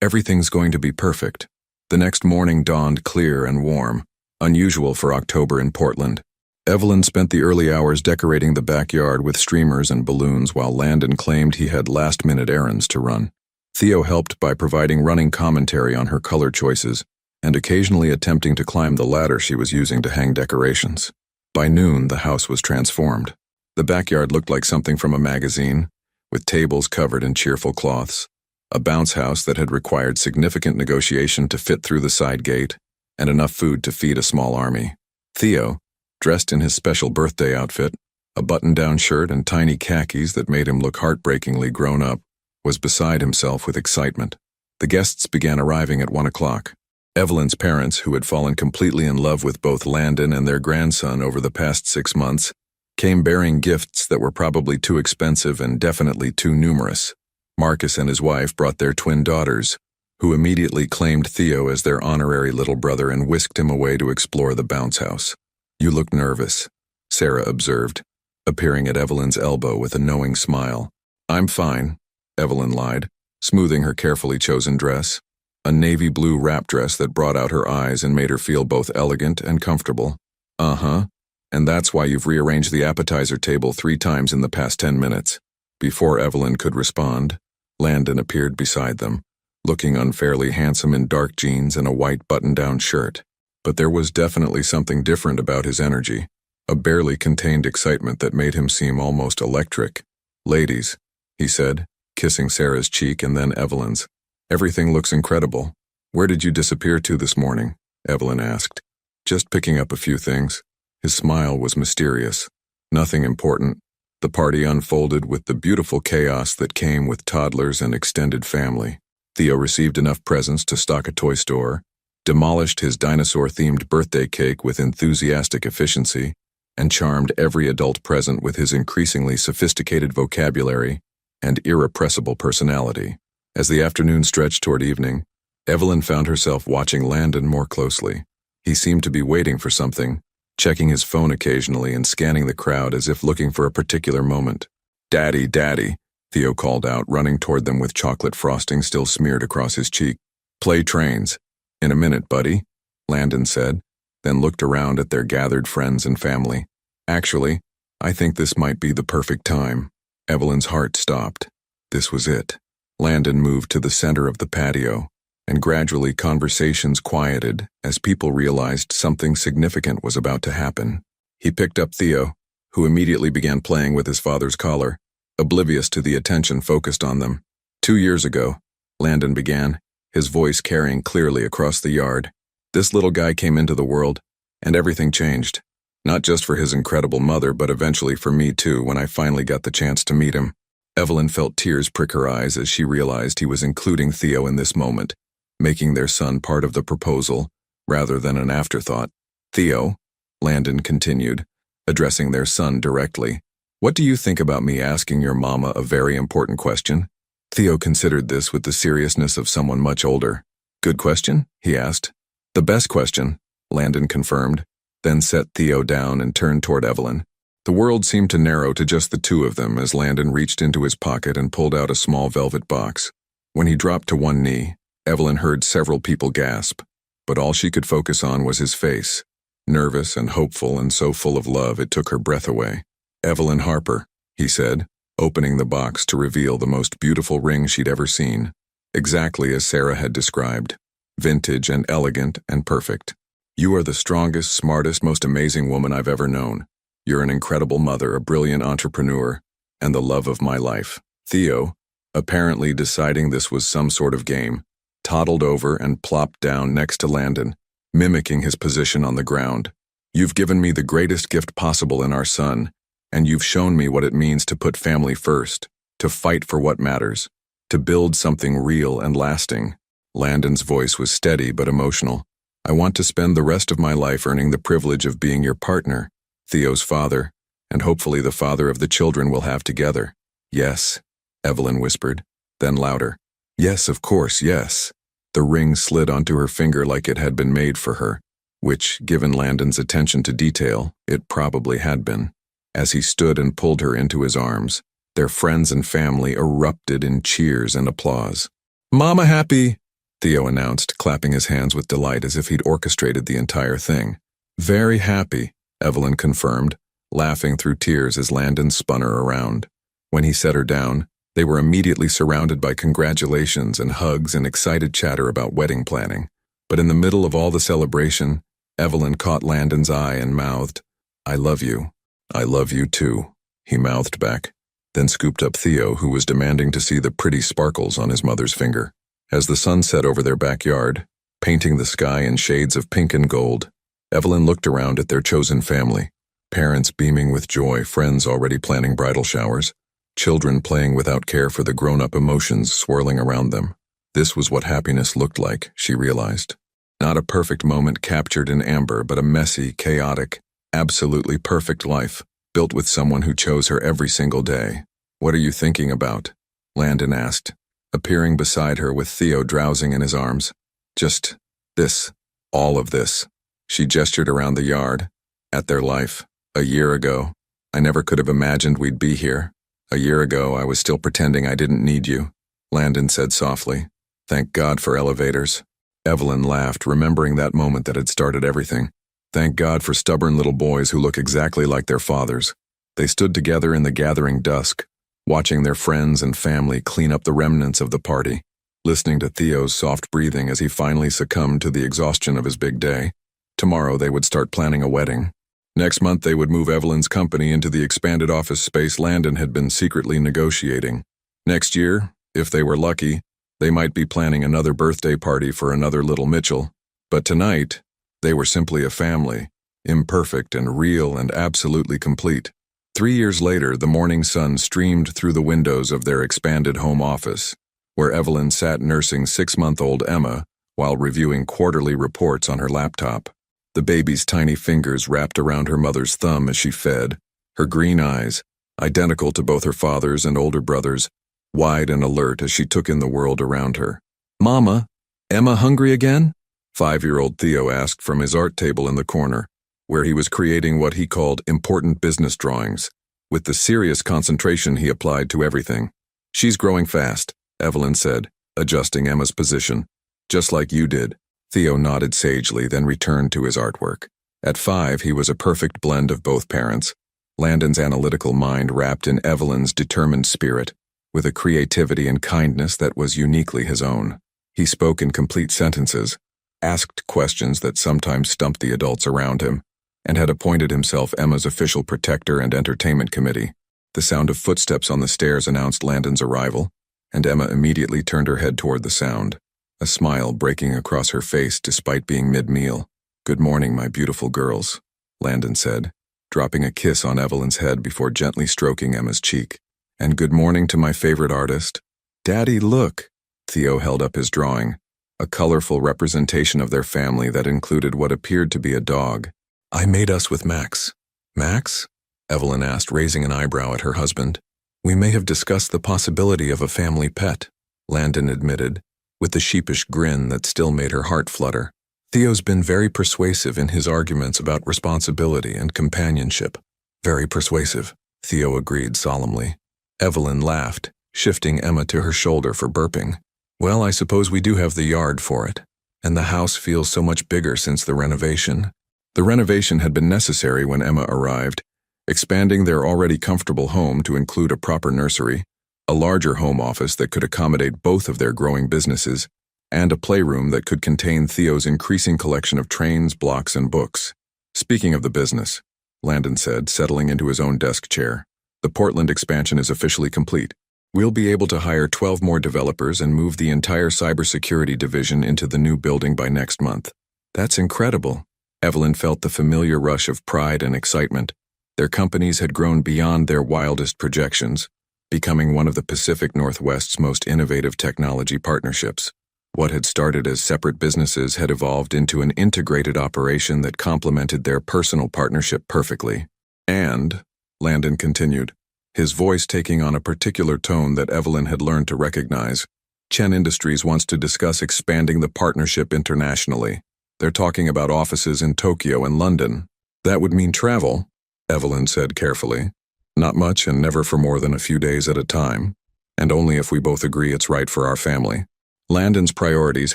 Everything's going to be perfect." The next morning dawned clear and warm, unusual for October in Portland. Evelyn spent the early hours decorating the backyard with streamers and balloons while Landon claimed he had last-minute errands to run. Theo helped by providing running commentary on her color choices and occasionally attempting to climb the ladder she was using to hang decorations. By noon, the house was transformed. The backyard looked like something from a magazine, with tables covered in cheerful cloths, a bounce house that had required significant negotiation to fit through the side gate, and enough food to feed a small army. Theo, dressed in his special birthday outfit, a button-down shirt and tiny khakis that made him look heartbreakingly grown up, was beside himself with excitement. The guests began arriving at 1 o'clock. Evelyn's parents, who had fallen completely in love with both Landon and their grandson over the past 6 months, came bearing gifts that were probably too expensive and definitely too numerous. Marcus and his wife brought their twin daughters, who immediately claimed Theo as their honorary little brother and whisked him away to explore the bounce house. "You look nervous," Sarah observed, appearing at Evelyn's elbow with a knowing smile. "I'm fine," Evelyn lied, smoothing her carefully chosen dress, a navy blue wrap dress that brought out her eyes and made her feel both elegant and comfortable. "Uh-huh. And that's why you've rearranged the appetizer table 3 times in the past 10 minutes. Before Evelyn could respond, Landon appeared beside them, looking unfairly handsome in dark jeans and a white button-down shirt. But there was definitely something different about his energy, a barely contained excitement that made him seem almost electric. "Ladies," he said, kissing Sarah's cheek and then Evelyn's. "Everything looks incredible. Where did you disappear to this morning?" Evelyn asked. "Just picking up a few things." His smile was mysterious. "Nothing important." The party unfolded with the beautiful chaos that came with toddlers and extended family. Theo received enough presents to stock a toy store, demolished his dinosaur-themed birthday cake with enthusiastic efficiency, and charmed every adult present with his increasingly sophisticated vocabulary and irrepressible personality. As the afternoon stretched toward evening, Evelyn found herself watching Landon more closely. He seemed to be waiting for something, checking his phone occasionally and scanning the crowd as if looking for a particular moment. "Daddy, Daddy," Theo called out, running toward them with chocolate frosting still smeared across his cheek. "Play trains." "In a minute, buddy," Landon said, then looked around at their gathered friends and family. "Actually, I think this might be the perfect time." Evelyn's heart stopped. This was it. Landon moved to the center of the patio, and gradually conversations quieted as people realized something significant was about to happen. He picked up Theo, who immediately began playing with his father's collar, oblivious to the attention focused on them. 2 years ago, Landon began, his voice carrying clearly across the yard. "This little guy came into the world, and everything changed. Not just for his incredible mother, but eventually for me too when I finally got the chance to meet him." Evelyn felt tears prick her eyes as she realized he was including Theo in this moment, making their son part of the proposal, rather than an afterthought. "Theo," Landon continued, addressing their son directly, "what do you think about me asking your mama a very important question?" Theo considered this with the seriousness of someone much older. "Good question?" he asked. "The best question," Landon confirmed, then set Theo down and turned toward Evelyn. The world seemed to narrow to just the two of them as Landon reached into his pocket and pulled out a small velvet box. When he dropped to one knee, Evelyn heard several people gasp, but all she could focus on was his face, nervous and hopeful and so full of love it took her breath away. "Evelyn Harper," he said, opening the box to reveal the most beautiful ring she'd ever seen, exactly as Sarah had described, vintage and elegant and perfect. "You are the strongest, smartest, most amazing woman I've ever known. You're an incredible mother, a brilliant entrepreneur, and the love of my life." Theo, apparently deciding this was some sort of game, toddled over and plopped down next to Landon, mimicking his position on the ground. "You've given me the greatest gift possible in our son, and you've shown me what it means to put family first, to fight for what matters, to build something real and lasting." Landon's voice was steady but emotional. "I want to spend the rest of my life earning the privilege of being your partner, Theo's father, and hopefully the father of the children we'll have together." "Yes," Evelyn whispered, then louder. "Yes, of course, yes." The ring slid onto her finger like it had been made for her, which, given Landon's attention to detail, it probably had been. As he stood and pulled her into his arms, their friends and family erupted in cheers and applause. "Mama happy!" Theo announced, clapping his hands with delight as if he'd orchestrated the entire thing. Very happy, Evelyn confirmed, laughing through tears as Landon spun her around. When he set her down, they were immediately surrounded by congratulations and hugs and excited chatter about wedding planning. But in the middle of all the celebration, Evelyn caught Landon's eye and mouthed, "I love you. I love you too," he mouthed back, then scooped up Theo, who was demanding to see the pretty sparkles on his mother's finger. As the sun set over their backyard, painting the sky in shades of pink and gold, Evelyn looked around at their chosen family, parents beaming with joy, friends already planning bridal showers, children playing without care for the grown-up emotions swirling around them. This was what happiness looked like, she realized. Not a perfect moment captured in amber, but a messy, chaotic, absolutely perfect life, built with someone who chose her every single day. "What are you thinking about?" Landon asked, appearing beside her with Theo drowsing in his arms. "Just this, all of this." She gestured around the yard, at their life. "A year ago, I never could have imagined we'd be here. A year ago, I was still pretending I didn't need you," Landon said softly. "Thank God for elevators." Evelyn laughed, remembering that moment that had started everything. Thank God for stubborn little boys who look exactly like their fathers. They stood together in the gathering dusk, watching their friends and family clean up the remnants of the party, listening to Theo's soft breathing as he finally succumbed to the exhaustion of his big day. Tomorrow they would start planning a wedding. Next month they would move Evelyn's company into the expanded office space Landon had been secretly negotiating. Next year, if they were lucky, they might be planning another birthday party for another little Mitchell. But tonight, they were simply a family, imperfect and real and absolutely complete. 3 years later, the morning sun streamed through the windows of their expanded home office, where Evelyn sat nursing 6-month-old Emma while reviewing quarterly reports on her laptop. The baby's tiny fingers wrapped around her mother's thumb as she fed, her green eyes, identical to both her father's and older brother's, wide and alert as she took in the world around her. "Mama, Emma hungry again?" 5-year-old Theo asked from his art table in the corner, where he was creating what he called important business drawings, with the serious concentration he applied to everything. "She's growing fast," Evelyn said, adjusting Emma's position. "Just like you did." Theo nodded sagely, then returned to his artwork. At 5, he was a perfect blend of both parents. Landon's analytical mind wrapped in Evelyn's determined spirit, with a creativity and kindness that was uniquely his own. He spoke in complete sentences, asked questions that sometimes stumped the adults around him, and had appointed himself Emma's official protector and entertainment committee. The sound of footsteps on the stairs announced Landon's arrival, and Emma immediately turned her head toward the sound, a smile breaking across her face despite being mid-meal. "Good morning, my beautiful girls," Landon said, dropping a kiss on Evelyn's head before gently stroking Emma's cheek. "And good morning to my favorite artist." "Daddy, look." Theo held up his drawing, a colorful representation of their family that included what appeared to be a dog. "I made us with Max." "Max?" Evelyn asked, raising an eyebrow at her husband. "We may have discussed the possibility of a family pet," Landon admitted, with the sheepish grin that still made her heart flutter. "Theo's been very persuasive in his arguments about responsibility and companionship." "Very persuasive," Theo agreed solemnly. Evelyn laughed, shifting Emma to her shoulder for burping. "Well, I suppose we do have the yard for it, and the house feels so much bigger since the renovation." The renovation had been necessary when Emma arrived, expanding their already comfortable home to include a proper nursery, a larger home office that could accommodate both of their growing businesses, and a playroom that could contain Theo's increasing collection of trains, blocks, and books. "Speaking of the business," Landon said, settling into his own desk chair, "the Portland expansion is officially complete. We'll be able to hire 12 more developers and move the entire cybersecurity division into the new building by next month." "That's incredible." Evelyn felt the familiar rush of pride and excitement. Their companies had grown beyond their wildest projections, becoming one of the Pacific Northwest's most innovative technology partnerships. What had started as separate businesses had evolved into an integrated operation that complemented their personal partnership perfectly. "And," Landon continued, his voice taking on a particular tone that Evelyn had learned to recognize, "Chen Industries wants to discuss expanding the partnership internationally. They're talking about offices in Tokyo and London." "That would mean travel," Evelyn said carefully. "Not much and never for more than a few days at a time, and only if we both agree it's right for our family." Landon's priorities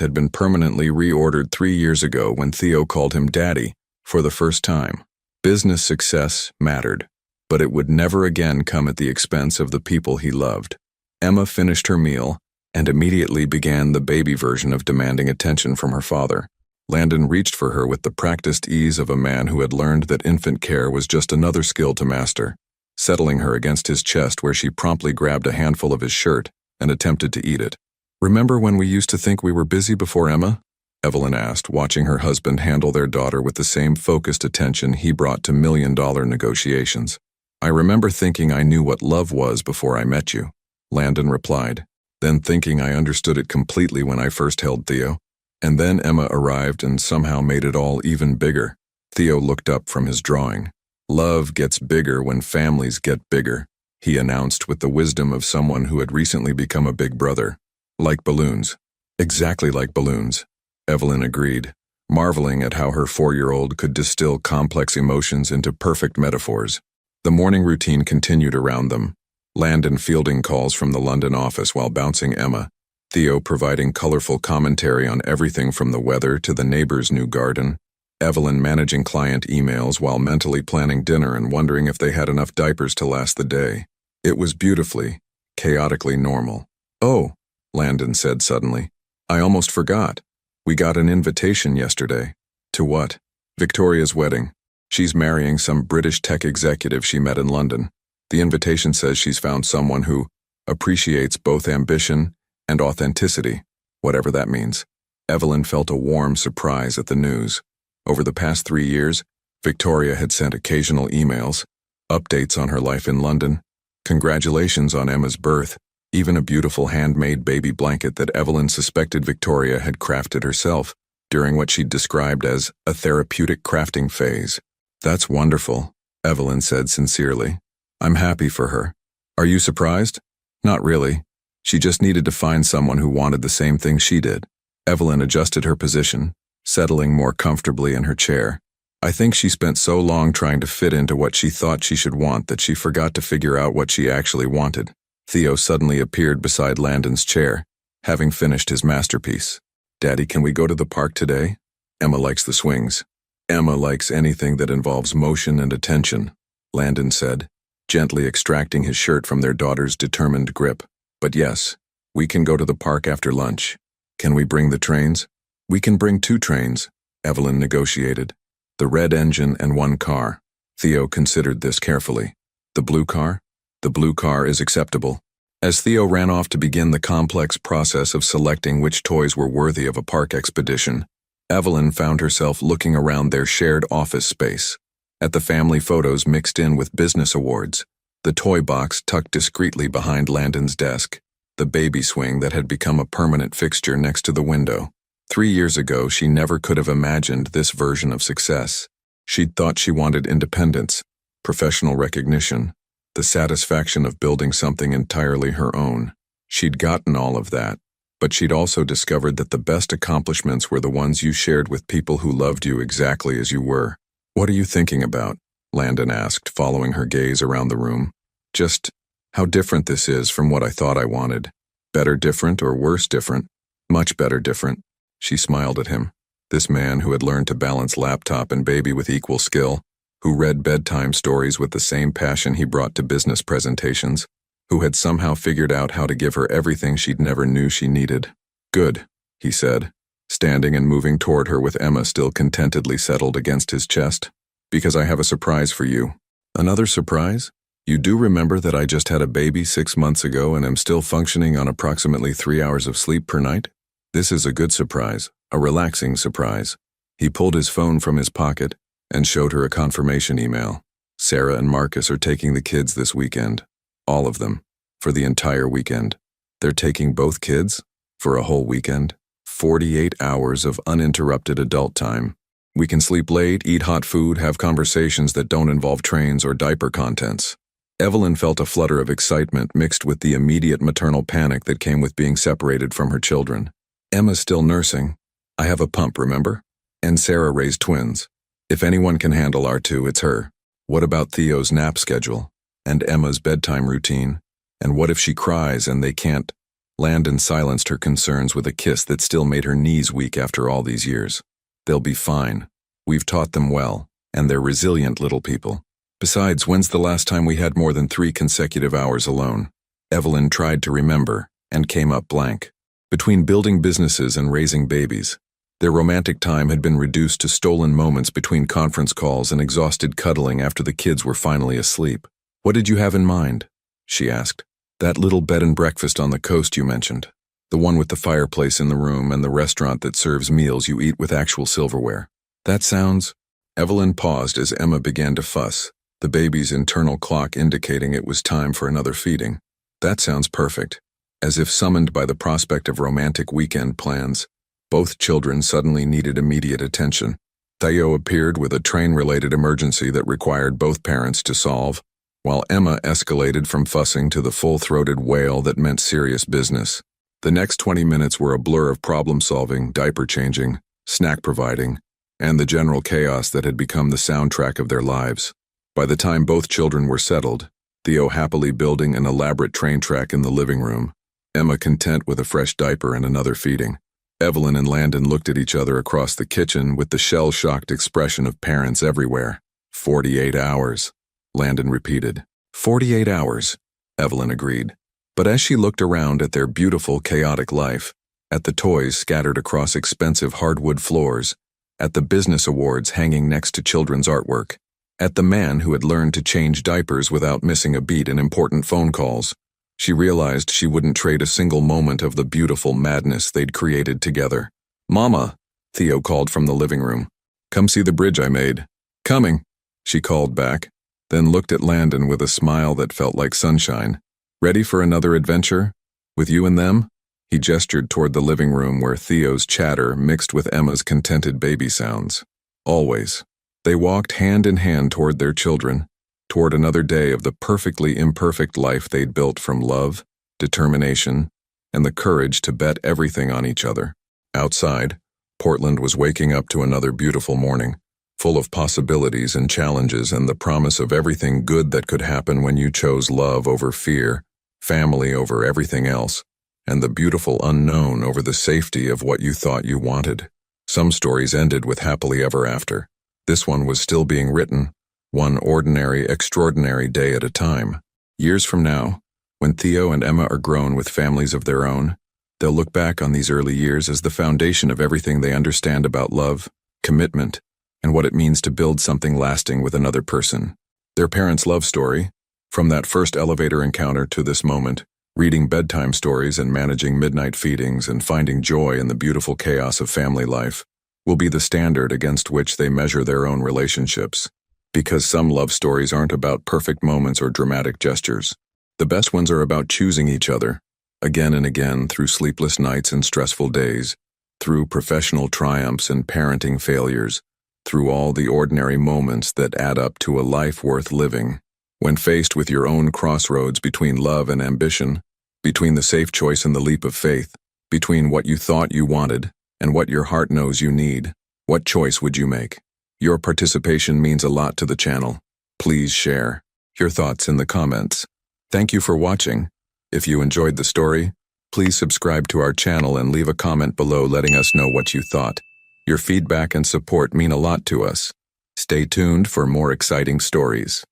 had been permanently reordered 3 years ago when Theo called him Daddy for the first time. Business success mattered, but it would never again come at the expense of the people he loved. Emma finished her meal and immediately began the baby version of demanding attention from her father. Landon reached for her with the practiced ease of a man who had learned that infant care was just another skill to master, settling her against his chest where she promptly grabbed a handful of his shirt and attempted to eat it. "Remember when we used to think we were busy before Emma?" Evelyn asked, watching her husband handle their daughter with the same focused attention he brought to million-dollar negotiations. "I remember thinking I knew what love was before I met you," Landon replied, then thinking I understood it completely when I first held Theo. And then Emma arrived and somehow made it all even bigger. Theo looked up from his drawing. "Love gets bigger when families get bigger," he announced with the wisdom of someone who had recently become a big brother. "Like balloons." "Exactly like balloons," Evelyn agreed, marveling at how her 4-year-old could distill complex emotions into perfect metaphors. The morning routine continued around them. Landon fielding calls from the London office while bouncing Emma, Theo providing colorful commentary on everything from the weather to the neighbor's new garden, Evelyn managing client emails while mentally planning dinner and wondering if they had enough diapers to last the day. It was beautifully, chaotically normal. "Oh," Landon said suddenly, "I almost forgot. We got an invitation yesterday." "To what?" "Victoria's wedding. She's marrying some British tech executive she met in London. The invitation says she's found someone who appreciates both ambition and authenticity, whatever that means." Evelyn felt a warm surprise at the news. Over the past 3 years, Victoria had sent occasional emails, updates on her life in London, congratulations on Emma's birth, even a beautiful handmade baby blanket that Evelyn suspected Victoria had crafted herself during what she'd described as a therapeutic crafting phase. "That's wonderful," Evelyn said sincerely. "I'm happy for her. Are you surprised?" "Not really. She just needed to find someone who wanted the same thing she did." Evelyn adjusted her position, settling more comfortably in her chair. "I think she spent so long trying to fit into what she thought she should want that she forgot to figure out what she actually wanted." Theo suddenly appeared beside Landon's chair, having finished his masterpiece. "Daddy, can we go to the park today? Emma likes the swings." "Emma likes anything that involves motion and attention," Landon said, gently extracting his shirt from their daughter's determined grip. "But yes, we can go to the park after lunch. Can we bring the trains?" "We can bring 2 trains," Evelyn negotiated. "The red engine and 1 car." Theo considered this carefully. "The blue car?" "The blue car is acceptable." As Theo ran off to begin the complex process of selecting which toys were worthy of a park expedition, Evelyn found herself looking around their shared office space, at the family photos mixed in with business awards, the toy box tucked discreetly behind Landon's desk, the baby swing that had become a permanent fixture next to the window. 3 years ago, she never could have imagined this version of success. She'd thought she wanted independence, professional recognition, the satisfaction of building something entirely her own. She'd gotten all of that, but she'd also discovered that the best accomplishments were the ones you shared with people who loved you exactly as you were. "What are you thinking about?" Landon asked, following her gaze around the room. "Just how different this is from what I thought I wanted. Better different or worse different?" "Much better different." She smiled at him. This man who had learned to balance laptop and baby with equal skill, who read bedtime stories with the same passion he brought to business presentations, who had somehow figured out how to give her everything she'd never knew she needed. "Good," he said, standing and moving toward her with Emma still contentedly settled against his chest. "Because I have a surprise for you." "Another surprise? You do remember that I just had a baby 6 months ago and am still functioning on approximately 3 hours of sleep per night? This is a good surprise, a relaxing surprise." He pulled his phone from his pocket and showed her a confirmation email. "Sarah and Marcus are taking the kids this weekend. All of them. For the entire weekend." "They're taking both kids? For a whole weekend? 48 hours of uninterrupted adult time. We can sleep late, eat hot food, have conversations that don't involve trains or diaper contents." Evelyn felt a flutter of excitement mixed with the immediate maternal panic that came with being separated from her children. "Emma's still nursing. I have a pump, remember? And Sarah raised twins. If anyone can handle our 2, it's her. What about Theo's nap schedule? And Emma's bedtime routine? And what if she cries and they can't?" Landon silenced her concerns with a kiss that still made her knees weak after all these years. They'll be fine. We've taught them well, and they're resilient little people. Besides, when's the last time we had more than 3 consecutive hours alone? Evelyn tried to remember, and came up blank. Between building businesses and raising babies, their romantic time had been reduced to stolen moments between conference calls and exhausted cuddling after the kids were finally asleep. What did you have in mind? She asked. That little bed and breakfast on the coast you mentioned. The one with the fireplace in the room and the restaurant that serves meals you eat with actual silverware. That sounds... Evelyn paused as Emma began to fuss, the baby's internal clock indicating it was time for another feeding. That sounds perfect. As if summoned by the prospect of romantic weekend plans, both children suddenly needed immediate attention. Theo appeared with a train-related emergency that required both parents to solve, while Emma escalated from fussing to the full-throated wail that meant serious business. The next 20 minutes were a blur of problem-solving, diaper-changing, snack-providing, and the general chaos that had become the soundtrack of their lives. By the time both children were settled, Theo happily building an elaborate train track in the living room, Emma content with a fresh diaper and another feeding. Evelyn and Landon looked at each other across the kitchen with the shell-shocked expression of parents everywhere. 48 hours, Landon repeated. 48 hours, Evelyn agreed. But as she looked around at their beautiful, chaotic life, at the toys scattered across expensive hardwood floors, at the business awards hanging next to children's artwork, at the man who had learned to change diapers without missing a beat in important phone calls, she realized she wouldn't trade a single moment of the beautiful madness they'd created together. "Mama," Theo called from the living room. "Come see the bridge I made." "Coming," she called back, then looked at Landon with a smile that felt like sunshine. "Ready for another adventure? With you and them?" He gestured toward the living room where Theo's chatter mixed with Emma's contented baby sounds. Always. They walked hand in hand toward their children, toward another day of the perfectly imperfect life they'd built from love, determination, and the courage to bet everything on each other. Outside, Portland was waking up to another beautiful morning, full of possibilities and challenges and the promise of everything good that could happen when you chose love over fear, family over everything else, and the beautiful unknown over the safety of what you thought you wanted. Some stories ended with happily ever after. This one was still being written, one ordinary, extraordinary day at a time. Years from now, when Theo and Emma are grown with families of their own, they'll look back on these early years as the foundation of everything they understand about love, commitment, and what it means to build something lasting with another person. Their parents' love story, from that first elevator encounter to this moment, reading bedtime stories and managing midnight feedings and finding joy in the beautiful chaos of family life, will be the standard against which they measure their own relationships. Because some love stories aren't about perfect moments or dramatic gestures. The best ones are about choosing each other, again and again through sleepless nights and stressful days, through professional triumphs and parenting failures, through all the ordinary moments that add up to a life worth living. When faced with your own crossroads between love and ambition, between the safe choice and the leap of faith, between what you thought you wanted and what your heart knows you need, what choice would you make? Your participation means a lot to the channel. Please share your thoughts in the comments. Thank you for watching. If you enjoyed the story, please subscribe to our channel and leave a comment below letting us know what you thought. Your feedback and support mean a lot to us. Stay tuned for more exciting stories.